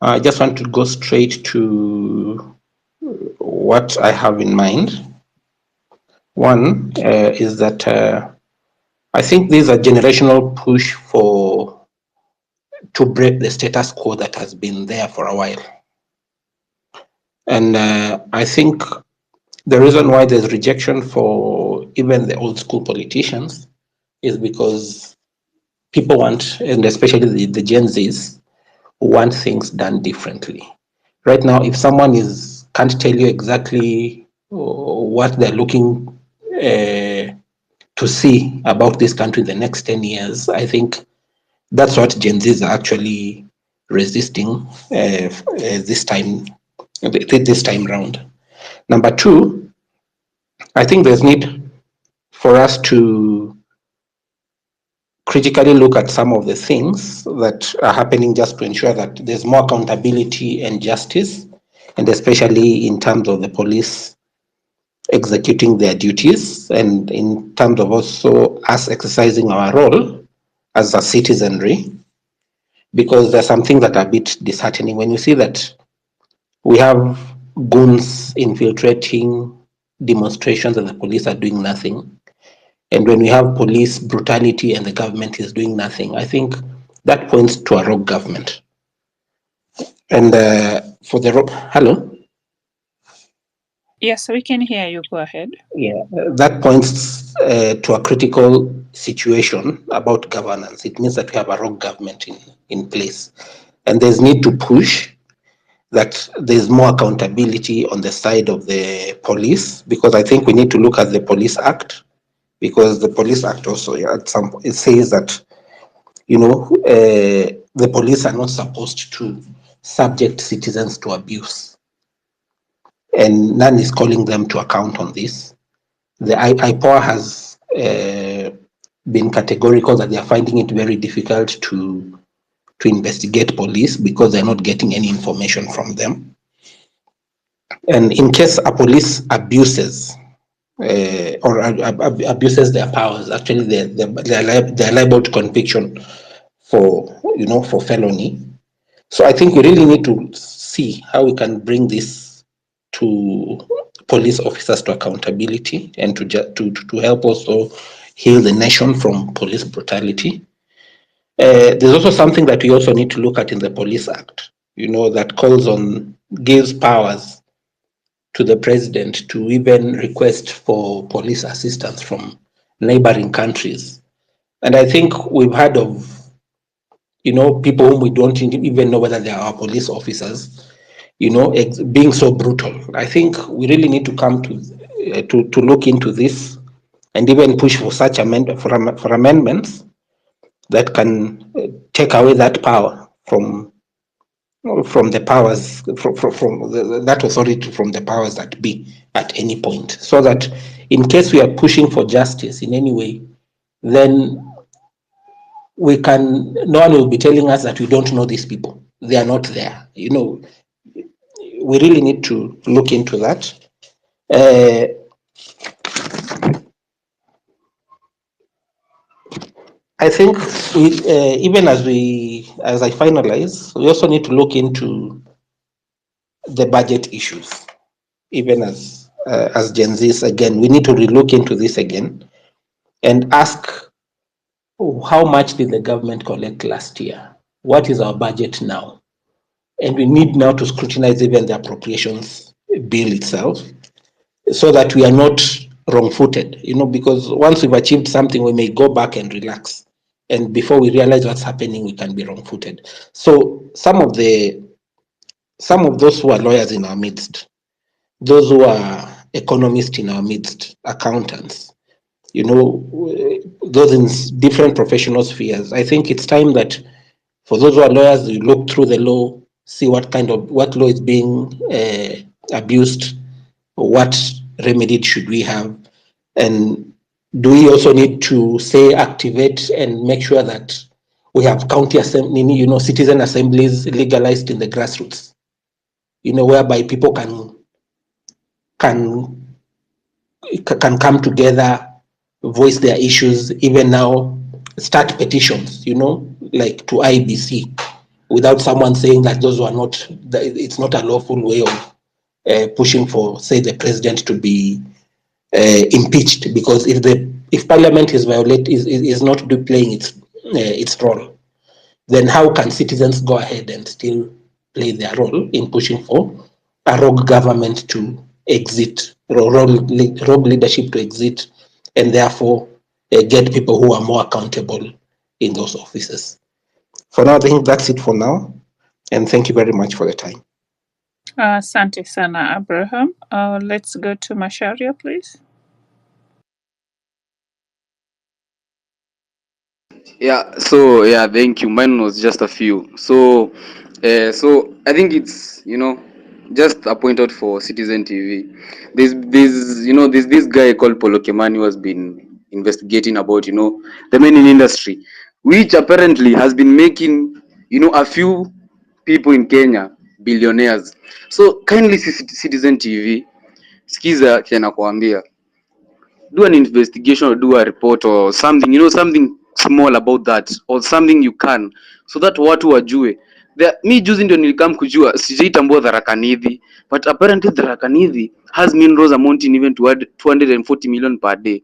I just want to go straight to what I have in mind. One is that I think there's a generational push to break the status quo that has been there for a while. And I think the reason why there's rejection for even the old school politicians is because people want, and especially the Gen Zs, want things done differently. Right now, if someone can't tell you exactly what they're looking to see about this country in the next 10 years, I think that's what Gen Zs are actually resisting this time round. Number two, I think there's need for us to critically look at some of the things that are happening just to ensure that there's more accountability and justice, and especially in terms of the police executing their duties, and in terms of also us exercising our role as a citizenry, because there's some things that are a bit disheartening when you see that we have goons infiltrating demonstrations and the police are doing nothing. And when we have police brutality and the government is doing nothing, I think that points to a rogue government. And for the hello? Yes, we can hear you. Go ahead. Yeah, that points to a critical situation about governance. It means that we have a rogue government in place. And there's need to push that there's more accountability on the side of the police, because I think we need to look at the Police Act, because the Police Act also, it says that, the police are not supposed to subject citizens to abuse. And none is calling them to account on this. The IPOA has been categorical that they are finding it very difficult to investigate police because they're not getting any information from them. And in case a police abuses or abuses their powers, actually they're liable to conviction for felony. So I think we really need to see how we can bring this to police officers to accountability, and to help also heal the nation from police brutality. There's also something that we also need to look at in the Police Act, that gives powers to the president to even request for police assistance from neighboring countries. And I think we've heard of, people whom we don't even know whether they are our police officers, being so brutal. I think we really need to come to look into this and even push for such for amendments that can take away that power from the powers, from that authority, from the powers that be at any point, so that in case we are pushing for justice in any way, then no one will be telling us that we don't know these people. They are not there. We really need to look into that. I think even as I finalize, we also need to look into the budget issues. Even as Gen Zs, again, we need to relook into this again and ask, how much did the government collect last year? What is our budget now? And we need now to scrutinize even the appropriations bill itself, so that we are not wrong-footed, because once we've achieved something, we may go back and relax. And before we realize what's happening, we can be wrong-footed. So some of those who are lawyers in our midst, those who are economists in our midst, accountants, those in different professional spheres, I think it's time that for those who are lawyers, we look through the law, see what law is being abused, what remedy should we have, and do we also need to activate and make sure that we have county assembly, citizen assemblies legalized in the grassroots, whereby people can come together, voice their issues, even now start petitions, like to IBC, without someone saying that it's not a lawful way of pushing for, say, the president to be impeached, because if Parliament is not playing its role, then how can citizens go ahead and still play their role in pushing for a rogue government to exit, rogue leadership to exit, and therefore get people who are more accountable in those offices? For now, I think that's it for now, and thank you very much for the time. Asante sana, Abraham. Let's go to Masharia, please. Thank you. Mine was just a few. So I think it's just a point out for Citizen TV. There's this guy called Polo Kemani who has been investigating about the mining industry, which apparently has been making a few people in Kenya billionaires. So kindly Citizen TV, skiza kenakwambia, do an investigation or do a report or something, something small about that, or something you can, so that watu wajue. Mi juzi ndio nilikam kujua, sijaitambua Tharaka Nithi, but apparently Tharaka Nithi has minerals amounting even to 240 million per day.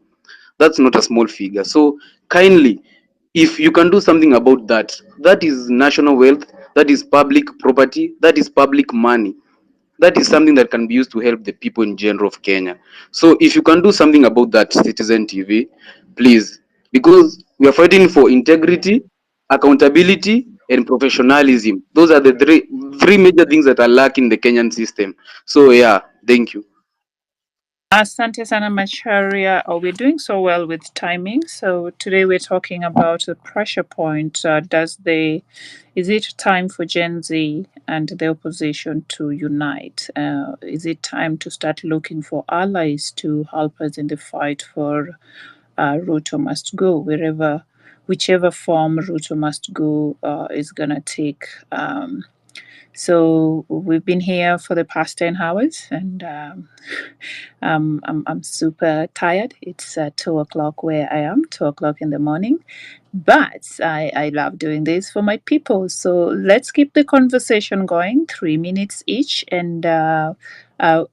That's not a small figure. So kindly, if you can do something about that, that is national wealth, that is public property, that is public money. That is something that can be used to help the people in general of Kenya. So if you can do something about that, Citizen TV, please, because we are fighting for integrity, accountability, and professionalism. Those are the three major things that are lacking in the Kenyan system. So thank you. Asante sana Macharia. We're doing so well with timing. So today we're talking about the pressure point. Is it time for Gen Z and the opposition to unite? Is it time to start looking for allies to help us in the fight for Ruto must go, whichever form Ruto must go is gonna take. So we've been here for the past 10 hours, and I'm super tired. It's 2 o'clock where I am, 2 o'clock in the morning. But I love doing this for my people. So let's keep the conversation going, 3 minutes each. And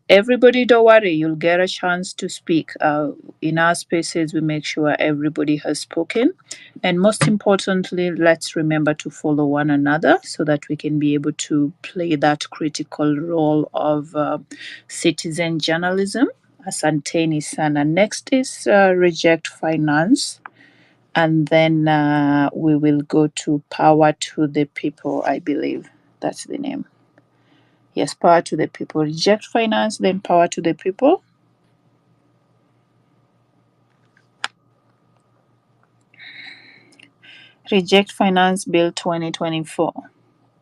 everybody, don't worry, you'll get a chance to speak. In our spaces, we make sure everybody has spoken. And most importantly, let's remember to follow one another so that we can be able to play that critical role of citizen journalism. Asanteni sana. Next is Reject Finance. And then we will go to Power to the People, I believe. That's the name. Yes, Power to the People. Reject Finance, then Power to the People. Reject Finance Bill 2024.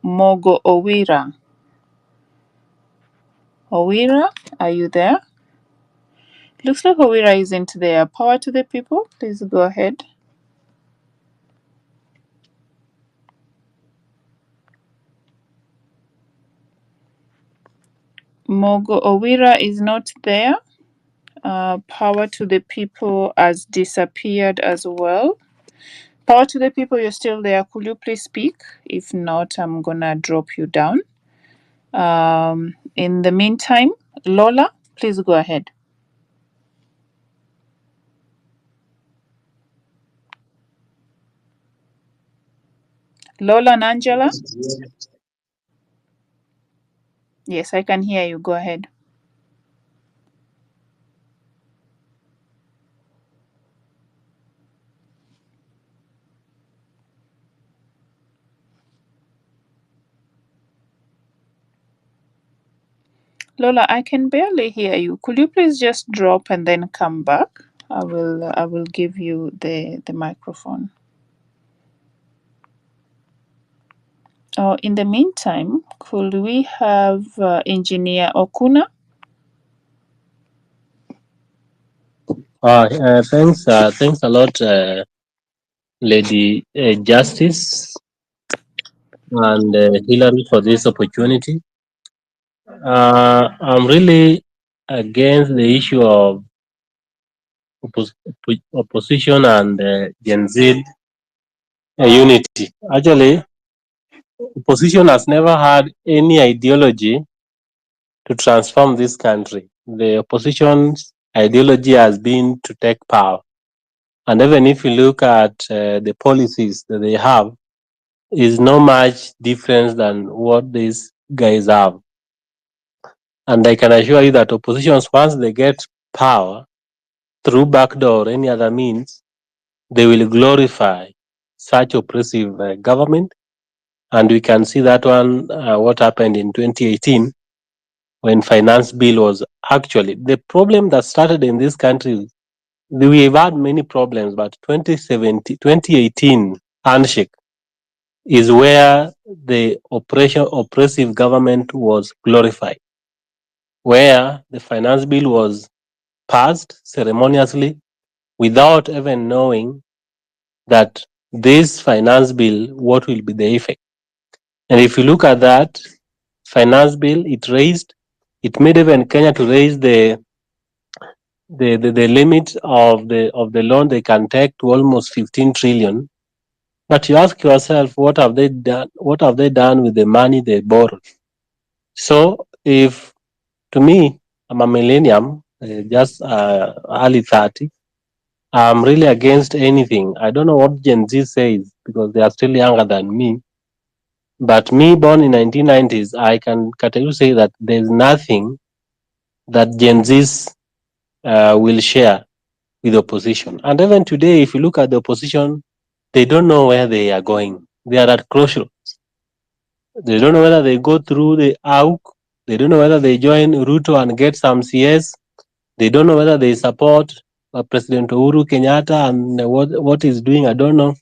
Mogo Owira. Owira, are you there? Looks like Owira isn't there. Power to the People, please go ahead. Mogo Owira is not there. Power to the People has disappeared as well. Power to the People, you're still there. Could you please speak? If not, I'm gonna drop you down. In the meantime, Lola, please go ahead. Lola and Angela? Yes, I can hear you. Go ahead. Lola, I can barely hear you. Could you please just drop and then come back? I will give you the microphone. Oh, in the meantime, could we have Engineer Okuna? Thanks a lot, Lady Justice and Hillary, for this opportunity. I'm really against the issue of opposition and Gen Z unity. Actually, opposition has never had any ideology to transform this country. The opposition's ideology has been to take power. And even if you look at the policies that they have, is no much difference than what these guys have. And I can assure you that oppositions, once they get power through backdoor or any other means, they will glorify such oppressive government. And we can see that one, what happened in 2018 when finance bill was actually the problem that started in this country. We've had many problems, but 2018 handshake is where the oppressive government was glorified, where the finance bill was passed ceremoniously without even knowing that this finance bill, what will be the effect. And if you look at that finance bill, it made even Kenya to raise the limit of the loan they can take to almost 15 trillion. But you ask yourself, what have they done? What have they done with the money they borrowed? So, if to me, I'm a millennium, just early 30, I'm really against anything. I don't know what Gen Z says because they are still younger than me. But me, born in 1990s, I can categorically say that there's nothing that Gen Zs will share with opposition. And even today, if you look at the opposition, they don't know where they are going. They are at crossroads. They don't know whether they go through the AUK. They don't know whether they join Ruto and get some CS. They don't know whether they support President Uhuru Kenyatta and what he's doing. I don't know.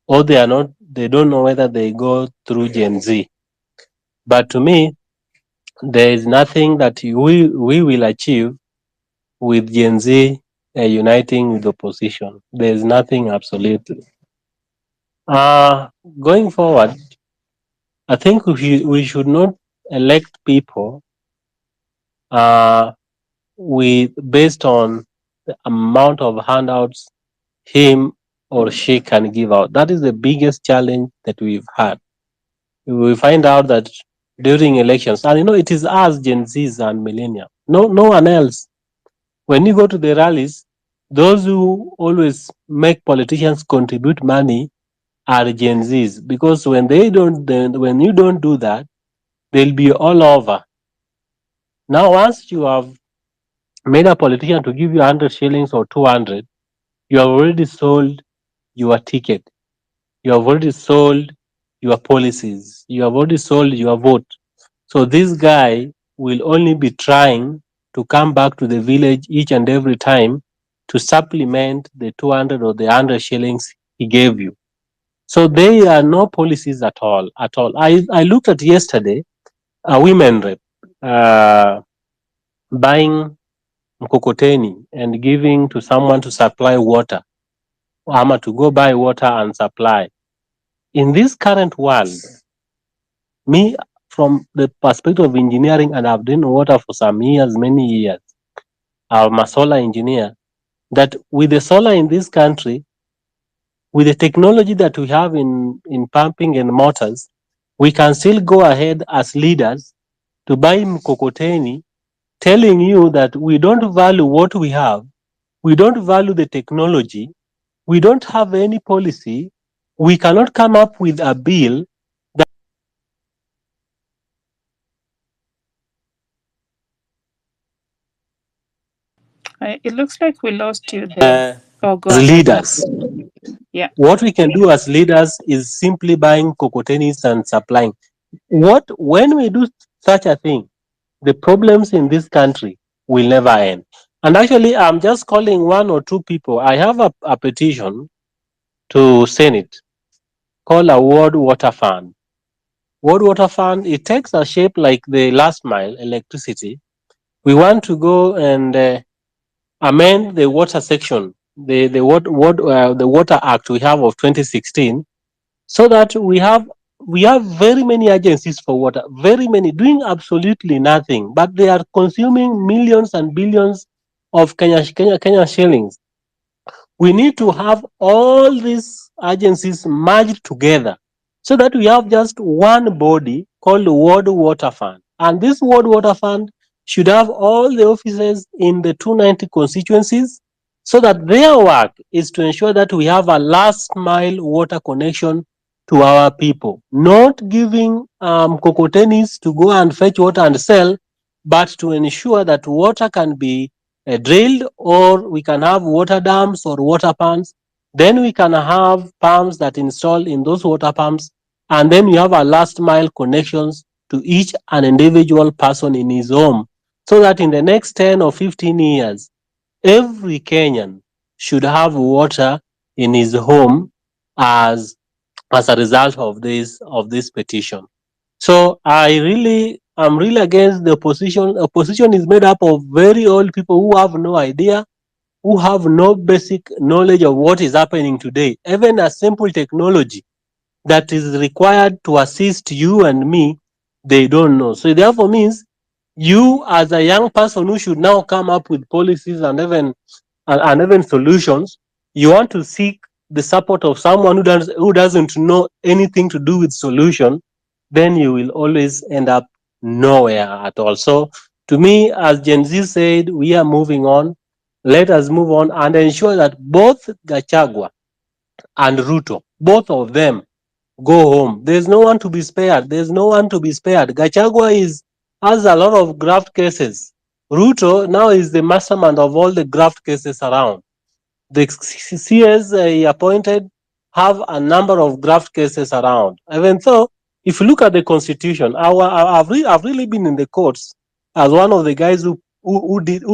Or they are not. They don't know whether they go through Gen Z. But to me, there is nothing that we will achieve with Gen Z uniting with opposition. There is nothing absolutely. Going forward, I think we should not elect people with based on the amount of handouts him or she can give out. That is the biggest challenge that we've had. We find out that during elections, and it is us Gen Zs and millennials, no one else. When you go to the rallies, those who always make politicians contribute money are Gen Zs, because when when you don't do that, they'll be all over. Now, once you have made a politician to give you 100 shillings or 200, you have already sold your ticket. You have already sold your policies. You have already sold your vote. So this guy will only be trying to come back to the village each and every time to supplement the 200 or the 100 shillings he gave you. So there are no policies at all. I looked at yesterday a women rep buying mkokoteni and giving to someone to supply water, ama to go buy water and supply. In this current world, me, from the perspective of engineering, and I've done water for some years, many years. I'm a solar engineer. That with the solar in this country, with the technology that we have in pumping and motors, we can still go ahead as leaders to buy mkokoteni, telling you that we don't value what we have, we don't value the technology, we don't have any policy, we cannot come up with a bill. It looks like we lost you there. Oh, go ahead. Leaders. Yeah. What we can do as leaders is simply buying cocotenis and supplying. When we do such a thing, the problems in this country will never end. And actually, I'm just calling one or two people. I have a petition to Senate called a World Water Fund. World Water Fund, it takes a shape like the last mile electricity. We want to go and amend the water section, the Water Act we have of 2016, so that we have very many agencies for water, very many doing absolutely nothing, but they are consuming millions and billions of Kenya shillings. We need to have all these agencies merged together so that we have just one body called the World Water Fund. And this World Water Fund should have all the offices in the 290 constituencies so that their work is to ensure that we have a last mile water connection to our people, not giving cocotenis to go and fetch water and sell, but to ensure that water can be drilled, or we can have water dams or water pumps. Then we can have pumps that install in those water pumps, and then we have a last mile connections to each and individual person in his home, so that in the next 10 or 15 years, every Kenyan should have water in his home as a result of this petition. So I'm really against the opposition. Opposition is made up of very old people who have no idea, who have no basic knowledge of what is happening today. Even a simple technology that is required to assist you and me, they don't know. So therefore means you as a young person who should now come up with policies and even solutions, you want to seek the support of someone who doesn't know anything to do with solution, then you will always end up nowhere at all. So to me, as Gen Z said, we are moving on. Let us move on and ensure that both Gachagua and Ruto, both of them, go home. There's no one to be spared. There's no one to be spared. Gachagua has a lot of graft cases. Ruto now is the mastermind of all the graft cases around. The CS he appointed have a number of graft cases around. Even though, if you look at the constitution, I've really been in the courts as one of the guys who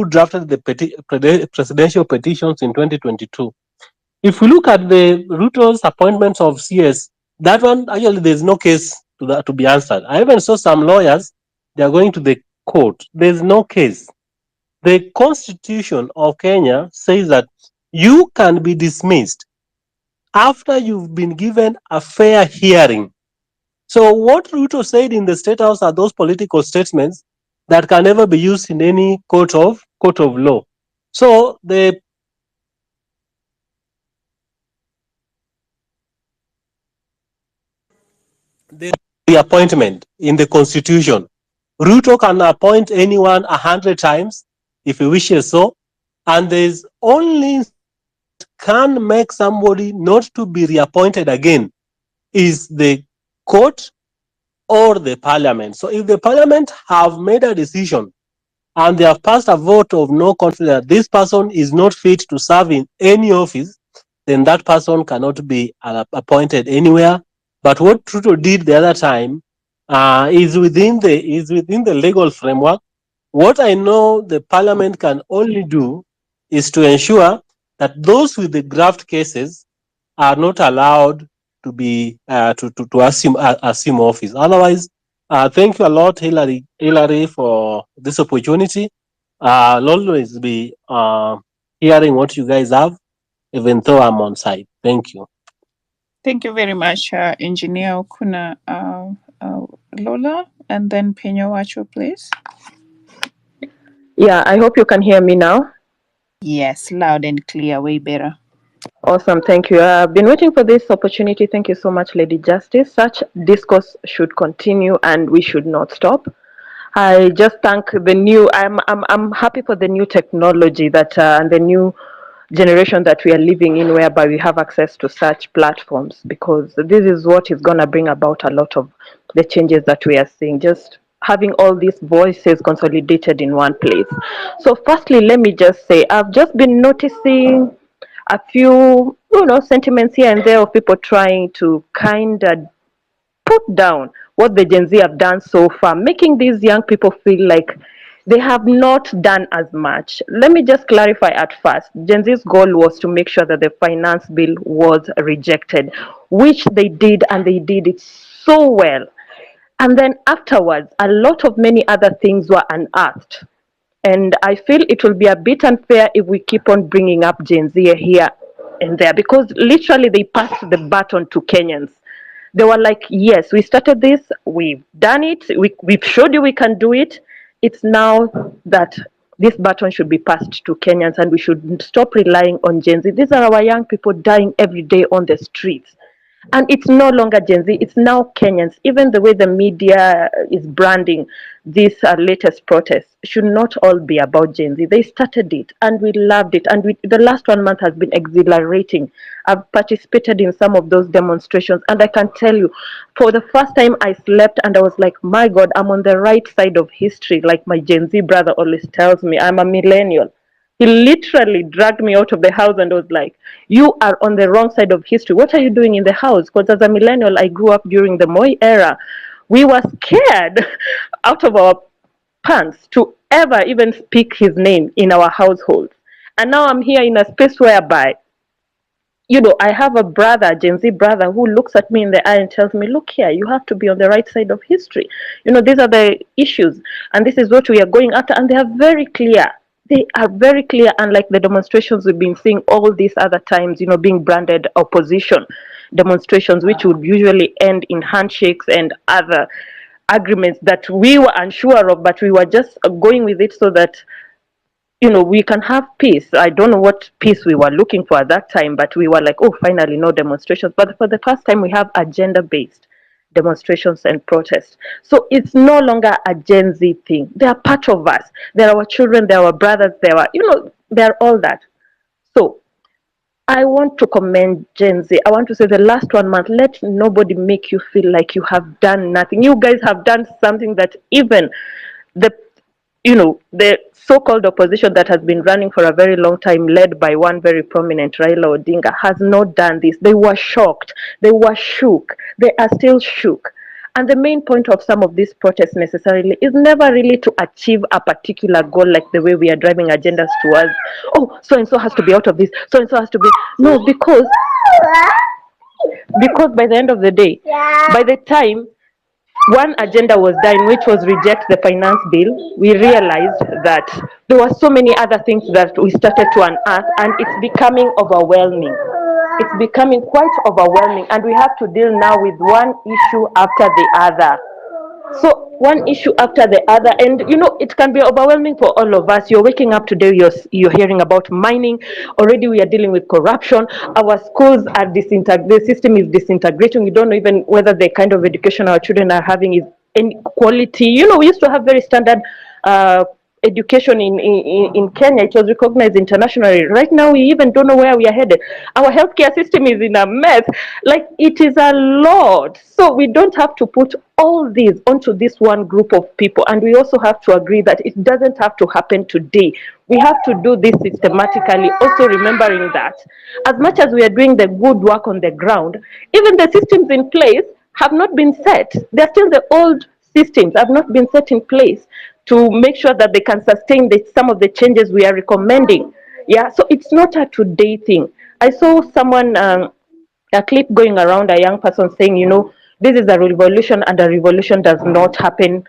drafted the presidential petitions in 2022. If we look at the Ruto's appointments of CS, that one actually there's no case to be answered. I even saw some lawyers, they are going to the court. There's no case. The Constitution of Kenya says that you can be dismissed after you've been given a fair hearing. So what Ruto said in the State House are those political statements that can never be used in any court of law. So the appointment in the Constitution, Ruto can appoint anyone 100 times if he wishes so, and there's only can make somebody not to be reappointed again is the court or the parliament. So if the parliament have made a decision and they have passed a vote of no confidence that this person is not fit to serve in any office, then that person cannot be appointed anywhere. But what Trudeau did the other time is within the legal framework. What I know the parliament can only do is to ensure that those with the graft cases are not allowed to be to assume office. Otherwise, thank you a lot, Hillary, for this opportunity. I'll always be hearing what you guys have, even though I'm on site. Thank you. Thank you very much, Engineer Okuna. Lola, and then Penyo Wacho, please. Yeah, I hope you can hear me now. Yes, loud and clear, way better. Awesome, thank you. I've been waiting for this opportunity. Thank you so much, Lady Justice. Such discourse should continue and we should not stop. I just thank the new. I'm happy for the new technology that and the new generation that we are living in, whereby we have access to such platforms, because this is what is going to bring about a lot of the changes that we are seeing. Just having all these voices consolidated in one place. So, firstly, let me just say I've just been noticing a few, sentiments here and there of people trying to kind of put down what the Gen Z have done so far, making these young people feel like they have not done as much. Let me just clarify at first. Gen Z's goal was to make sure that the finance bill was rejected, which they did, and they did it so well. And then afterwards, a lot of many other things were unearthed. And I feel it will be a bit unfair if we keep on bringing up Gen Z here and there, because literally they passed the baton to Kenyans. They were like, yes, we started this, we've done it, we've showed you we can do it. It's now that this baton should be passed to Kenyans, and we should stop relying on Gen Z. These are our young people dying every day on the streets. And it's no longer Gen Z, it's now Kenyans. Even the way the media is branding this latest protest should not all be about Gen Z. They started it and we loved it. And the last 1 month has been exhilarating. I've participated in some of those demonstrations, and I can tell you, for the first time I slept and I was like, my God, I'm on the right side of history. Like my Gen Z brother always tells me, I'm a millennial. He literally dragged me out of the house and was like, you are on the wrong side of history. What are you doing in the house? Because as a millennial, I grew up during the Moi era. We were scared out of our pants to ever even speak his name in our households. And now I'm here in a space whereby, I have a brother, Gen Z brother, who looks at me in the eye and tells me, look here, you have to be on the right side of history. These are the issues, and this is what we are going after. And they are very clear. They are very clear, unlike the demonstrations we've been seeing all these other times, being branded opposition demonstrations, which would usually end in handshakes and other agreements that we were unsure of, but we were just going with it so that we can have peace. I don't know what peace we were looking for at that time, but we were like, oh, finally, no demonstrations. But for the first time, we have agenda-based demonstrations and protests. So it's no longer a Gen Z thing. They are part of us. They're our children, they're our brothers, they're all that. So I want to commend Gen Z. I want to say the last 1 month, let nobody make you feel like you have done nothing. You guys have done something that even the so-called opposition that has been running for a very long time, led by one very prominent Raila Odinga, has not done this. They were shocked. They were shook. They are still shook. And the main point of some of these protests necessarily is never really to achieve a particular goal, like the way we are driving agendas towards, oh, so-and-so has to be out of this, so-and-so has to be... No, because by the end of the day, by the time one agenda was done, which was reject the finance bill, we realized that there were so many other things that we started to unearth, and it's becoming overwhelming. It's becoming quite overwhelming, and we have to deal now with one issue after the other. So one issue after the other, and it can be overwhelming for all of us. You're waking up today, you're hearing about mining. Already we are dealing with corruption. Our schools are the system is disintegrating. We don't know even whether the kind of education our children are having is any quality. We used to have very standard education in Kenya. It was recognized internationally. Right now, we even don't know where we are headed. Our healthcare system is in a mess. Like, it is a lot. So we don't have to put all these onto this one group of people. And we also have to agree that it doesn't have to happen today. We have to do this systematically, also remembering that as much as we are doing the good work on the ground, even the systems in place have not been set. They're still the old systems, have not been set in place to make sure that they can sustain some of the changes we are recommending. Yeah, so it's not a today thing. I saw someone, a clip going around, a young person saying, this is a revolution, and a revolution does not happen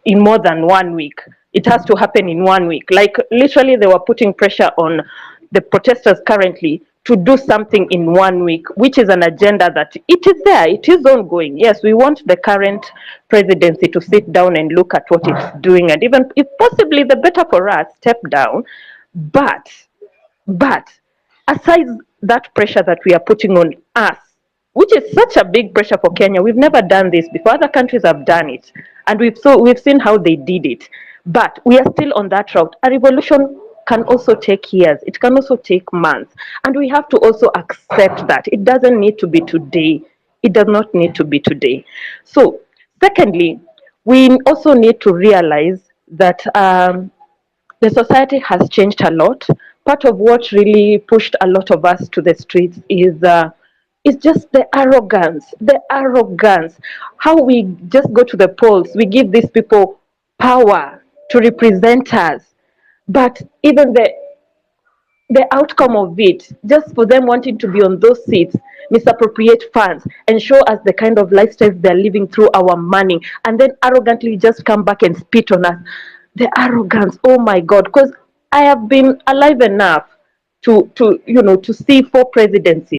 in more than 1 week. It has to happen in 1 week. Like, literally, they were putting pressure on the protesters currently to do something in 1 week, which is an agenda that it is there, it is ongoing. Yes, we want the current presidency to sit down and look at what it's doing, and even if possibly the better for us, step down. But aside that pressure that we are putting on us, which is such a big pressure for Kenya, we've never done this before. Other countries have done it, and we've seen how they did it. But we are still on that route. A revolution can also take years. It can also take months, and we have to also accept that it doesn't need to be today. It does not need to be today. So, secondly, we also need to realize that the society has changed a lot. Part of what really pushed a lot of us to the streets is just the arrogance. The arrogance. How we just go to the polls, we give these people power to represent us, but even the outcome of it, just for them wanting to be on those seats, misappropriate funds and show us the kind of lifestyles they're living through our money, and then arrogantly just come back and spit on us. The arrogance, oh my God, because I have been alive enough to see 4 presidencies.